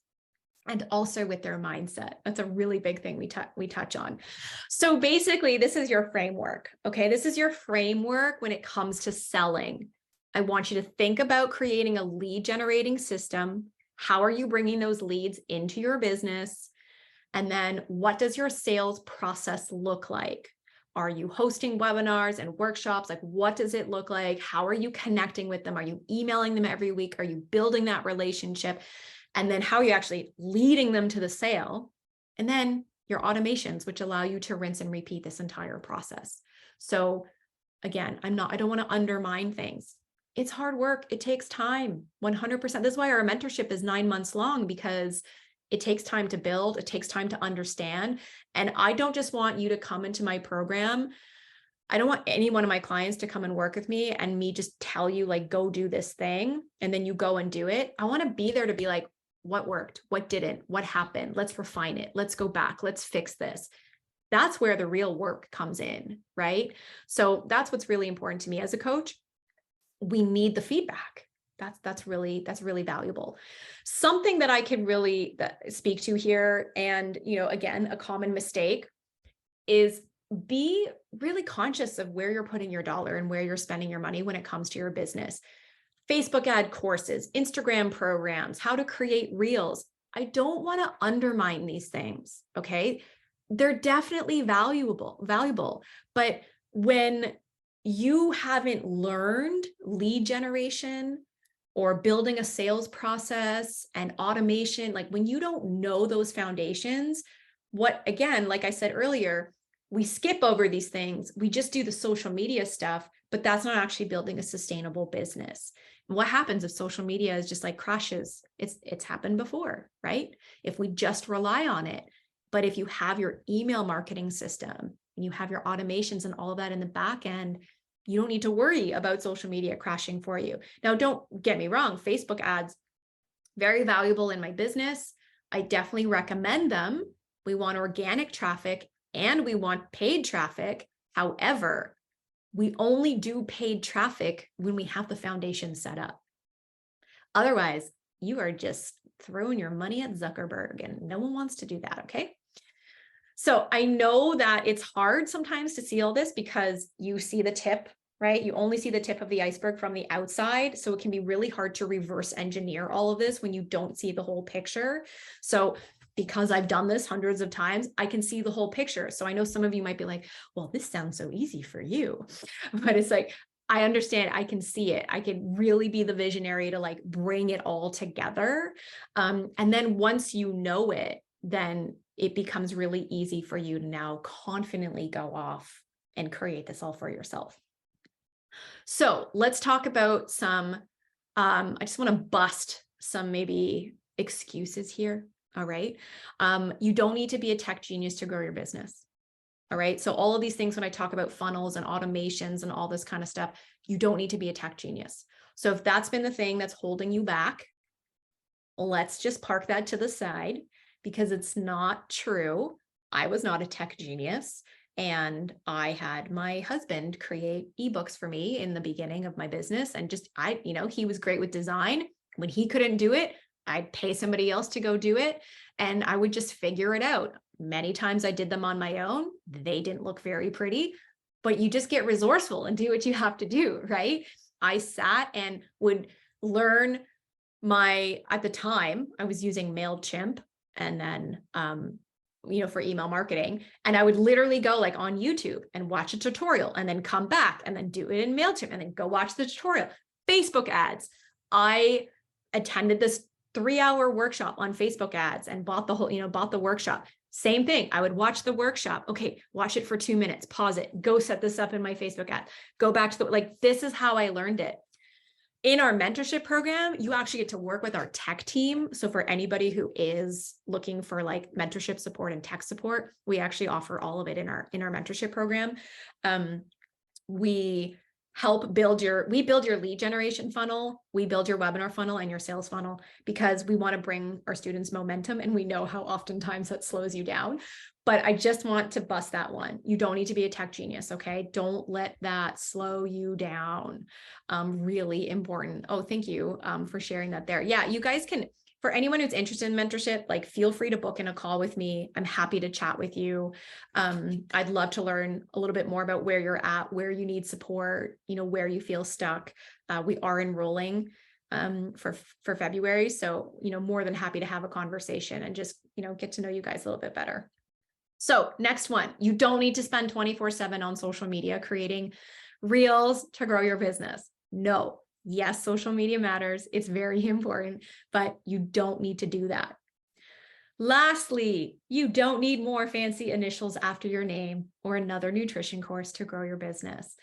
And also with their mindset. That's a really big thing we touch on. So basically, this is your framework. Okay, this is your framework when it comes to selling. I want you to think about creating a lead generating system. How are you bringing those leads into your business? And then what does your sales process look like? Are you hosting webinars and workshops? Like, what does it look like? How are you connecting with them? Are you emailing them every week? Are you building that relationship? And then how are you actually leading them to the sale? And then your automations, which allow you to rinse and repeat this entire process. So again, I don't want to undermine things. It's hard work. It takes time, 100%. This is why our mentorship is 9 months long, because it takes time to build. It takes time to understand. And I don't just want you to come into my program. I don't want any one of my clients to come and work with me and me just tell you like, go do this thing, and then you go and do it. I want to be there to be like, what worked? What didn't? What happened? Let's refine it. Let's go back. Let's fix this. That's where the real work comes in, right? So that's what's really important to me as a coach. We need the feedback. That's really valuable. Something that I can really speak to here, and again, a common mistake is be really conscious of where you're putting your dollar and where you're spending your money when it comes to your business. Facebook ad courses, Instagram programs, how to create reels. I don't want to undermine these things, okay? They're definitely valuable, but when you haven't learned lead generation or building a sales process and automation, like when you don't know those foundations, again, like I said earlier, we skip over these things. We just do the social media stuff, but that's not actually building a sustainable business. And what happens if social media is just like crashes? It's happened before, right? If we just rely on it. But if you have your email marketing system and you have your automations and all of that in the back end, you don't need to worry about social media crashing for you. Now, don't get me wrong, Facebook ads, very valuable in my business. I definitely recommend them. We want organic traffic and we want paid traffic. However, we only do paid traffic when we have the foundation set up. Otherwise, you are just throwing your money at Zuckerberg, and no one wants to do that, okay? So I know that it's hard sometimes to see all this because you see the tip, right? You only see the tip of the iceberg from the outside. So it can be really hard to reverse engineer all of this when you don't see the whole picture. So because I've done this hundreds of times, I can see the whole picture. So I know some of you might be like, well, this sounds so easy for you, but it's like, I understand, I can see it. I can really be the visionary to like bring it all together. And then once you know it, then it becomes really easy for you to now confidently go off and create this all for yourself. So let's talk about some, I just want to bust some maybe excuses here. All right. You don't need to be a tech genius to grow your business. All right. So all of these things, when I talk about funnels and automations and all this kind of stuff, you don't need to be a tech genius. So if that's been the thing that's holding you back, let's just park that to the side, because it's not true. I was not a tech genius. And I had my husband create ebooks for me in the beginning of my business. And just, he was great with design. When he couldn't do it, I'd pay somebody else to go do it. And I would just figure it out. Many times I did them on my own. They didn't look very pretty, but you just get resourceful and do what you have to do, right? I sat and would learn at the time I was using MailChimp, and then, for email marketing. And I would literally go like on YouTube and watch a tutorial and then come back and then do it in MailChimp and then go watch the tutorial. Facebook ads. I attended this 3-hour workshop on Facebook ads and bought the workshop. Same thing. I would watch the workshop. Okay, watch it for 2 minutes, pause it, go set this up in my Facebook ad, go back to this is how I learned it. In our mentorship program, you actually get to work with our tech team. So for anybody who is looking for like mentorship support and tech support, we actually offer all of it in our mentorship program. We build your lead generation funnel. We build your webinar funnel and your sales funnel, because we want to bring our students momentum. And we know how oftentimes that slows you down. But I just want to bust that one. You don't need to be a tech genius, okay? Don't let that slow you down. Really important. Oh, thank you for sharing that there. Yeah, you guys can, for anyone who's interested in mentorship, like feel free to book in a call with me. I'm happy to chat with you. I'd love to learn a little bit more about where you're at, where you need support, where you feel stuck. We are enrolling for February. So, more than happy to have a conversation and just, get to know you guys a little bit better. So next one, you don't need to spend 24/7 on social media creating reels to grow your business. No. Yes, social media matters. It's very important, but you don't need to do that. Lastly, you don't need more fancy initials after your name or another nutrition course to grow your business.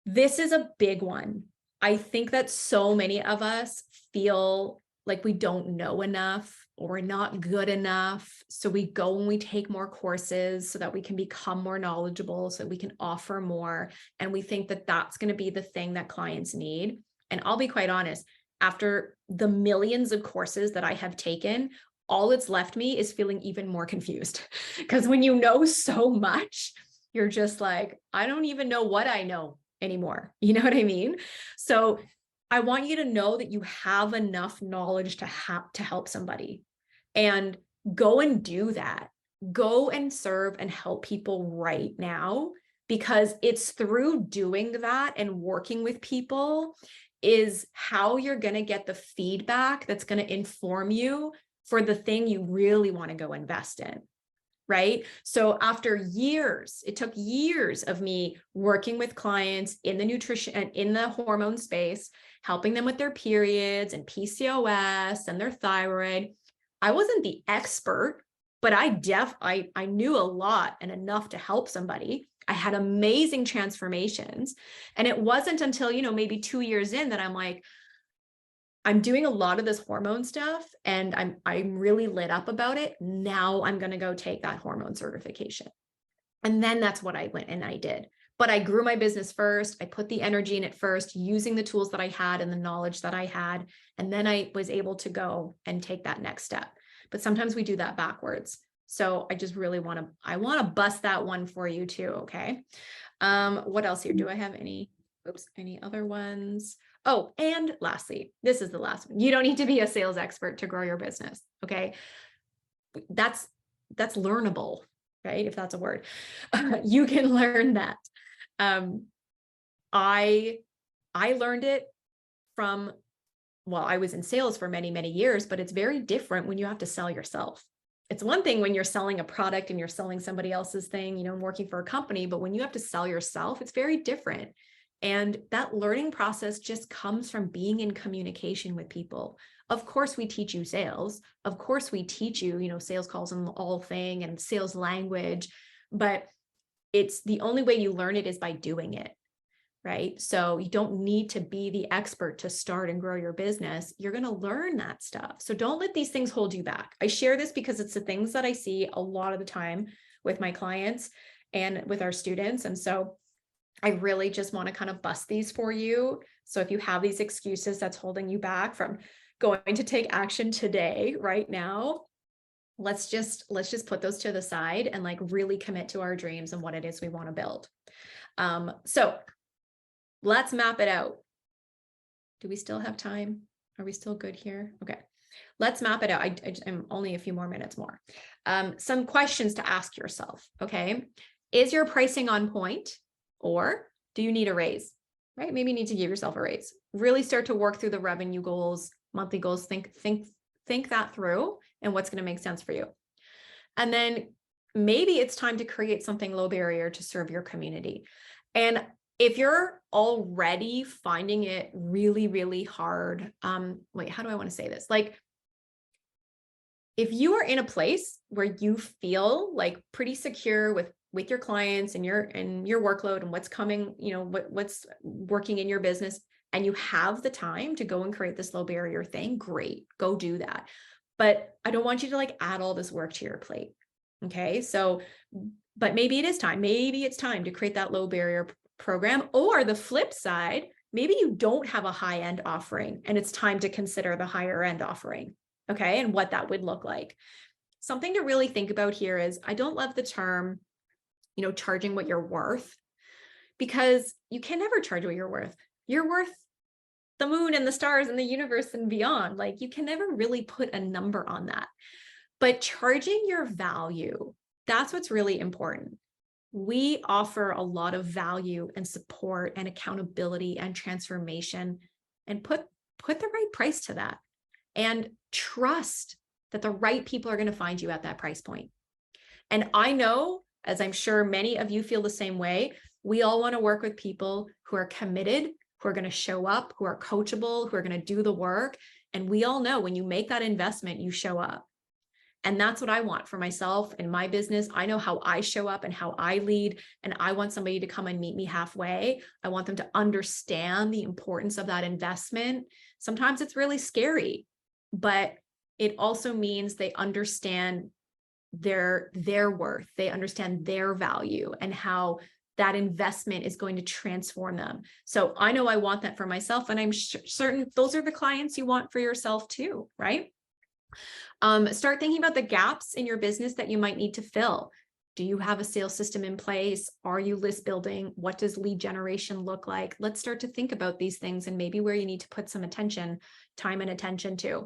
This is a big one. I think that so many of us feel like we don't know enough or we're not good enough. So we go and we take more courses so that we can become more knowledgeable, so that we can offer more. And we think that that's going to be the thing that clients need. And I'll be quite honest, after the millions of courses that I have taken, all that's left me is feeling even more confused. Because when you know so much, you're just like, I don't even know what I know anymore. You know what I mean? So I want you to know that you have enough knowledge to help somebody, and go and do that. Go and serve and help people right now, because it's through doing that and working with people is how you're going to get the feedback that's going to inform you for the thing you really want to go invest in. Right? So after years, it took years of me working with clients in the nutrition and in the hormone space, helping them with their periods and PCOS and their thyroid. I wasn't the expert, but I knew a lot and enough to help somebody. I had amazing transformations. And it wasn't until, maybe 2 years in that I'm like, I'm doing a lot of this hormone stuff and I'm really lit up about it. Now I'm going to go take that hormone certification. And then that's what I went and I did. But I grew my business first. I put the energy in it first, using the tools that I had and the knowledge that I had. And then I was able to go and take that next step. But sometimes we do that backwards. So I just really want to bust that one for you too. Okay. What else here? Do I have any other ones? Oh, and lastly, this is the last one. You don't need to be a sales expert to grow your business. Okay. That's learnable, right? If that's a word, you can learn that. I learned it from, I was in sales for many, many years, but it's very different when you have to sell yourself. It's one thing when you're selling a product and you're selling somebody else's thing, working for a company, but when you have to sell yourself, it's very different. And that learning process just comes from being in communication with people, Of course, we teach you sales. Of course, we teach you, sales calls and all thing and sales language, but it's the only way you learn it is by doing it. Right? So you don't need to be the expert to start and grow your business. You're going to learn that stuff. So don't let these things hold you back. I share this because it's the things that I see a lot of the time with my clients and with our students. And so I really just want to kind of bust these for you. So if you have these excuses that's holding you back from going to take action today, right now, let's just put those to the side and like really commit to our dreams and what it is we want to build. So let's map it out. Do we still have time? Are we still good here? Okay. Let's map it out. I'm only a few more minutes more. Some questions to ask yourself. Okay. Is your pricing on point, or do you need a raise? Right? Maybe you need to give yourself a raise. Really start to work through the revenue goals, monthly goals. Think that through and what's going to make sense for you. And then maybe it's time to create something low barrier to serve your community. And if you're already finding it really, really hard, wait, how do I want to say this? Like, if you are in a place where you feel like pretty secure with your clients and your workload and what's coming, what's working in your business, and you have the time to go and create this low barrier thing, great, go do that. But I don't want you to like add all this work to your plate. Okay. So, but maybe it is time. Maybe it's time to create that low barrier program, or the flip side, maybe you don't have a high-end offering and it's time to consider the higher end offering. Okay. And what that would look like. Something to really think about here is, I don't love the term, charging what you're worth, because you can never charge what you're worth. You're worth the moon and the stars and the universe and beyond. Like, you can never really put a number on that, but charging your value, that's what's really important. We offer a lot of value and support and accountability and transformation, and put the right price to that, and trust that the right people are going to find you at that price point. And I know, as I'm sure many of you feel the same way, we all want to work with people who are committed, who are going to show up, who are coachable, who are going to do the work. And we all know when you make that investment, you show up. And that's what I want for myself and my business. I know how I show up and how I lead, and I want somebody to come and meet me halfway. I want them to understand the importance of that investment. Sometimes it's really scary, but it also means they understand their worth. They understand their value and how that investment is going to transform them. So I know I want that for myself, and I'm certain those are the clients you want for yourself too, right? Start thinking about the gaps in your business that you might need to fill. Do you have a sales system in place? Are you list building? What does lead generation look like? Let's start to think about these things and maybe where you need to put some time and attention to.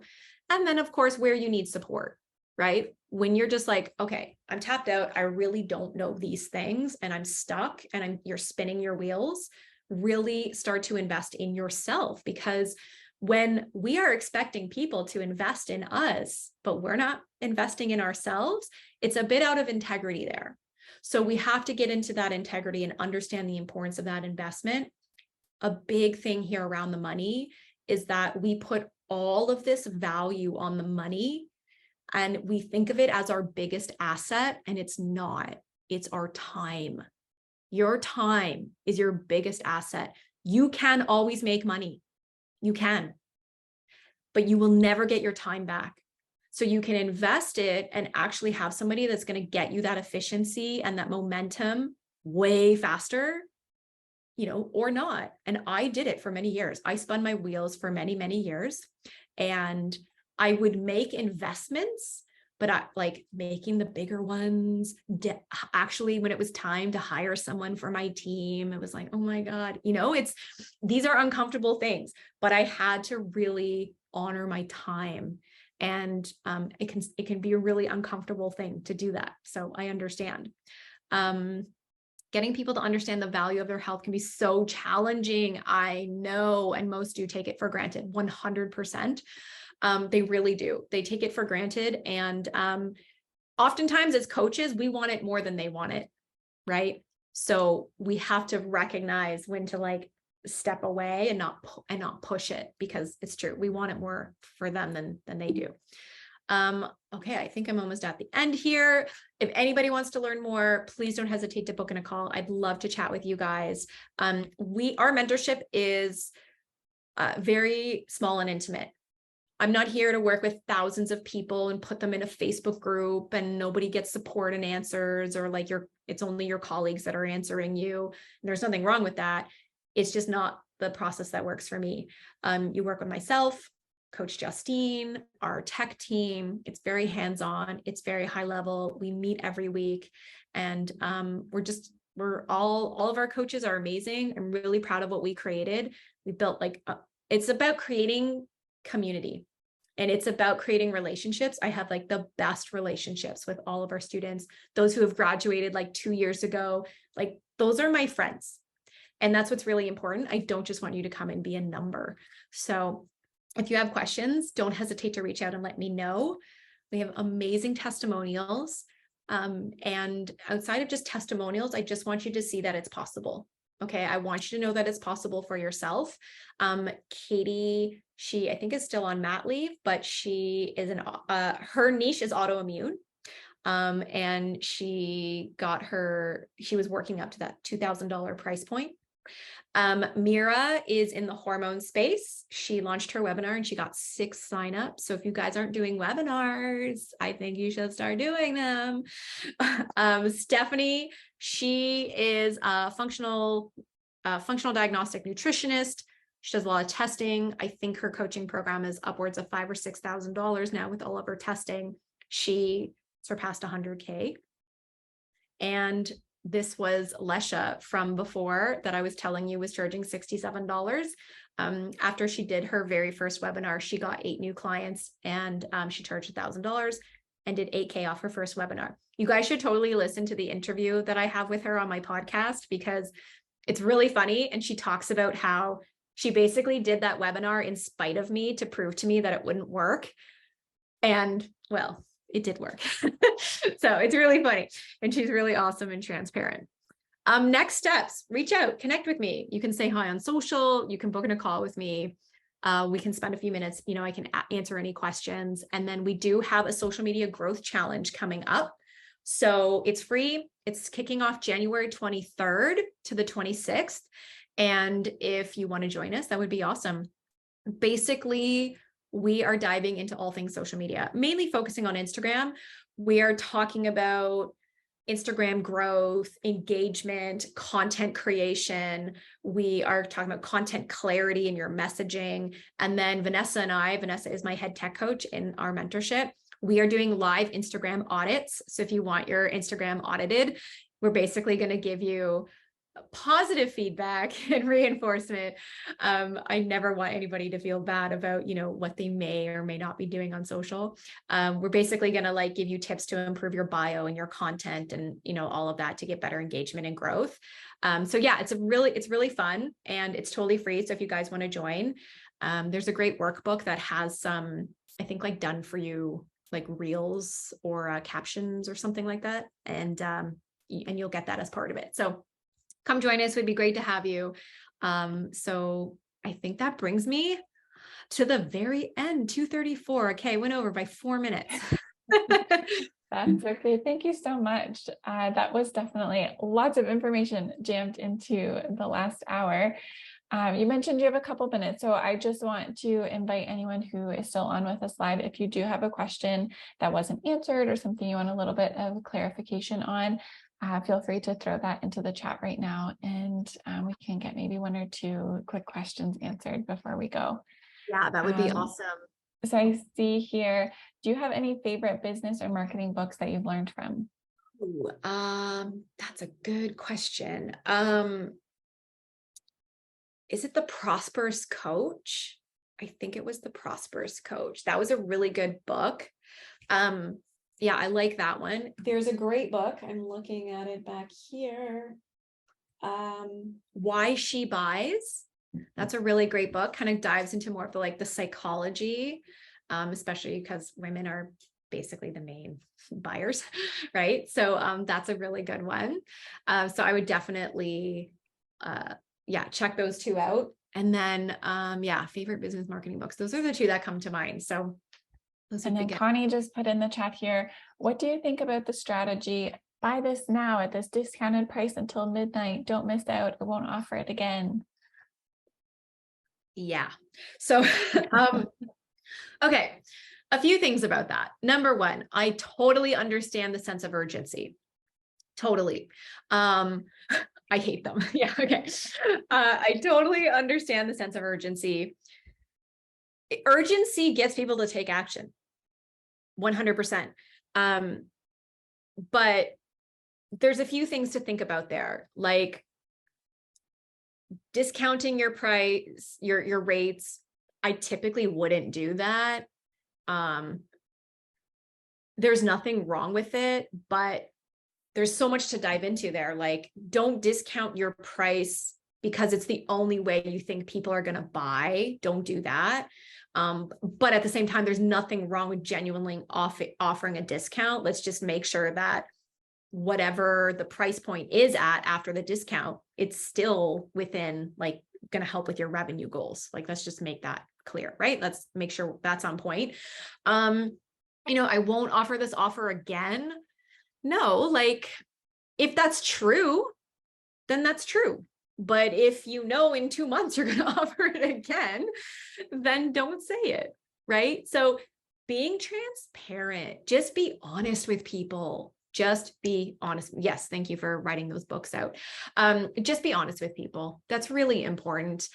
And then, of course, where you need support, right? When you're just like, okay, I'm tapped out, I really don't know these things and I'm stuck and you're spinning your wheels, really start to invest in yourself, because when we are expecting people to invest in us, but we're not investing in ourselves, it's a bit out of integrity there. So we have to get into that integrity and understand the importance of that investment. A big thing here around the money is that we put all of this value on the money and we think of it as our biggest asset, and it's not. It's our time. Your time is your biggest asset. You can always make money. You can, but you will never get your time back. So you can invest it and actually have somebody that's going to get you that efficiency and that momentum way faster, or not. And I did it for many years. I spun my wheels for many, many years, and I would make investments, but I like making the bigger ones. Actually, when it was time to hire someone for my team, it was like, oh my God, these are uncomfortable things, but I had to really honor my time. And it can be a really uncomfortable thing to do that. So I understand. Getting people to understand the value of their health can be so challenging. I know, and most do take it for granted, 100%. They really do. They take it for granted. And oftentimes as coaches, we want it more than they want it, right? So we have to recognize when to step away and not push it, because it's true. We want it more for them than they do. Okay, I think I'm almost at the end here. If anybody wants to learn more, please don't hesitate to book in a call. I'd love to chat with you guys. Our mentorship is very small and intimate. I'm not here to work with thousands of people and put them in a Facebook group and nobody gets support and answers, or like it's only your colleagues that are answering you. And there's nothing wrong with that. It's just not the process that works for me. You work with myself, Coach Justine, our tech team. It's very hands-on. It's very high level. We meet every week, and we're all of our coaches are amazing. I'm really proud of what we created. We built it's about creating community, and it's about creating relationships. I have like the best relationships with all of our students. Those who have graduated like 2 years ago, like those are my friends. And that's what's really important. I don't just want you to come and be a number. So if you have questions, don't hesitate to reach out and let me know. We have amazing testimonials. And outside of just testimonials, I just want you to see that it's possible. Okay. I want you to know that it's possible for yourself. Katie, I think is still on mat leave, but she is her niche is autoimmune. And she was working up to that $2,000 price point. Mira is in the hormone space. She launched her webinar and she got 6 signups. So if you guys aren't doing webinars, I think you should start doing them. Stephanie, she is a functional diagnostic nutritionist. She does a lot of testing. I think her coaching program is upwards of $5,000 or $6,000 now with all of her testing. She surpassed 100K. And this was Lesha from before that I was telling you was charging $67. After she did her very first webinar, she got 8 new clients, and she charged $1,000 and did 8K off her first webinar. You guys should totally listen to the interview that I have with her on my podcast, because it's really funny. And she talks about how she basically did that webinar in spite of me to prove to me that it wouldn't work. And well, it did work. So it's really funny. And she's really awesome and transparent. Next steps, reach out, connect with me. You can say hi on social. You can book in a call with me. We can spend a few minutes. I can answer any questions. And then we do have a social media growth challenge coming up. So it's free. It's kicking off January 23rd to the 26th. And if you want to join us, that would be awesome. Basically, we are diving into all things social media, mainly focusing on Instagram. We are talking about Instagram growth, engagement, content creation. We are talking about content clarity in your messaging. And then Vanessa is my head tech coach in our mentorship. We are doing live Instagram audits. So if you want your Instagram audited, we're basically going to give you positive feedback and reinforcement. I never want anybody to feel bad about, what they may or may not be doing on social. We're basically going to give you tips to improve your bio and your content and, all of that to get better engagement and growth. So yeah, it's really fun and it's totally free. So if you guys want to join, there's a great workbook that has some, I think done for you, reels or captions or something like that. And you'll get that as part of it. So come join us. It would be great to have you. So I think that brings me to the very end, 2:34. Okay, went over by 4 minutes. That's okay. Thank you so much. That was definitely lots of information jammed into the last hour. You mentioned you have a couple minutes, so I just want to invite anyone who is still on with us live. If you do have a question that wasn't answered or something you want a little bit of clarification on, feel free to throw that into the chat right now, and we can get maybe 1 or 2 quick questions answered before we go. Yeah, that would be awesome. So I see here, do you have any favorite business or marketing books that you've learned from? Ooh, that's a good question. Is it The Prosperous Coach? I think it was The Prosperous Coach. That was a really good book. Yeah, I like that one. There's a great book. I'm looking at it back here. Why She Buys. That's a really great book. Kind of dives into more of the psychology, especially because women are basically the main buyers, right? So that's a really good one. So I would definitely, yeah, check those two out. And then, yeah, favorite business marketing books. Those are the two that come to mind. So those would And be then good. Connie just put in the chat here, what do you think about the strategy? Buy this now at this discounted price until midnight. Don't miss out. I won't offer it again. Yeah. So, okay. A few things about that. Number one, I totally understand the sense of urgency. Totally. I hate them. Yeah. Okay. I totally understand the sense of urgency. Urgency gets people to take action. 100%. But there's a few things to think about there, like discounting your price, your rates. I typically wouldn't do that. There's nothing wrong with it, but there's so much to dive into there. Like, don't discount your price because it's the only way you think people are going to buy. Don't do that. But at the same time, there's nothing wrong with genuinely offering a discount. Let's just make sure that whatever the price point is at after the discount, it's still within, like, going to help with your revenue goals. Like, let's just make that clear, right? Let's make sure that's on point. I won't offer this offer again. No, like, if that's true, then that's true. But if in 2 months you're going to offer it again, then don't say it, right? So being transparent, just be honest with people. Just be honest. Yes, thank you for writing those books out. Just be honest with people. That's really important.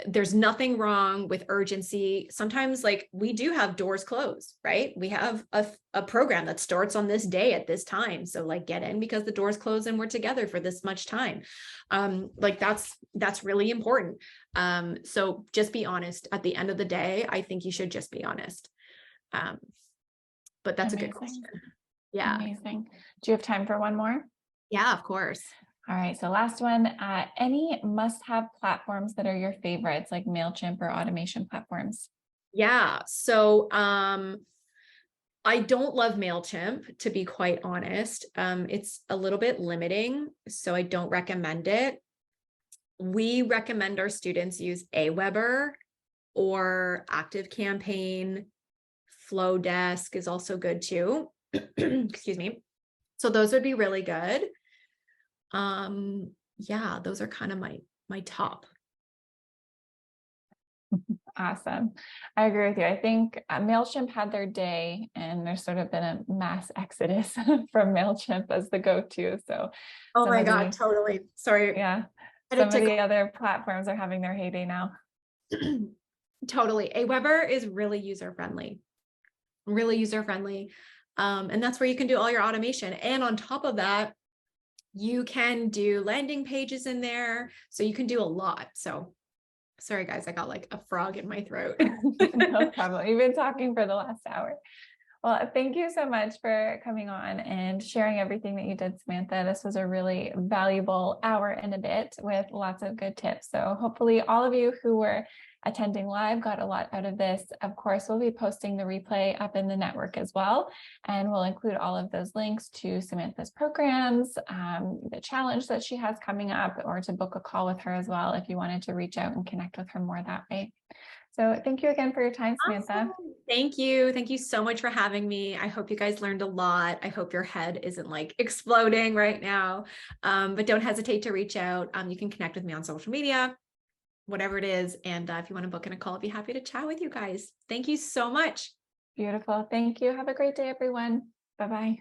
There's nothing wrong with urgency. Sometimes, like, we do have doors closed, right? We have a program that starts on this day at this time. So, like, get in because the doors closed and we're together for this much time. Like, that's really important. So just be honest. At the end of the day, I think you should just be honest. But that's a good question. Yeah. Amazing. Do you have time for one more? Yeah, of course. All right. So last one, any must-have platforms that are your favorites, like MailChimp or automation platforms? Yeah. So, I don't love MailChimp, to be quite honest. It's a little bit limiting, so I don't recommend it. We recommend our students use Aweber or ActiveCampaign. Flowdesk is also good too. Excuse me. So those would be really good. Yeah, those are kind of my top. Awesome. I agree with you. I think MailChimp had their day, and there's sort of been a mass exodus from MailChimp as the go-to. So Oh my God, totally. Sorry. Yeah. Some of the other platforms are having their heyday now. Totally. Aweber is really user-friendly. Really user-friendly. And that's where you can do all your automation. And on top of that, you can do landing pages in there. So you can do a lot. So sorry, guys, I got like a frog in my throat. No problem. You've been talking for the last hour. Well, thank you so much for coming on and sharing everything that you did, Samantha. This was a really valuable hour and a bit with lots of good tips. So hopefully all of you who were attending live got a lot out of this. Of course, we'll be posting the replay up in the network as well. And we'll include all of those links to Samantha's programs, the challenge that she has coming up, or to book a call with her as well if you wanted to reach out and connect with her more that way. So thank you again for your time, Samantha. Awesome. Thank you. Thank you so much for having me. I hope you guys learned a lot. I hope your head isn't like exploding right now. But don't hesitate to reach out. You can connect with me on social media, whatever it is. And if you want to book in a call, I'd be happy to chat with you guys. Thank you so much. Beautiful. Thank you. Have a great day, everyone. Bye-bye.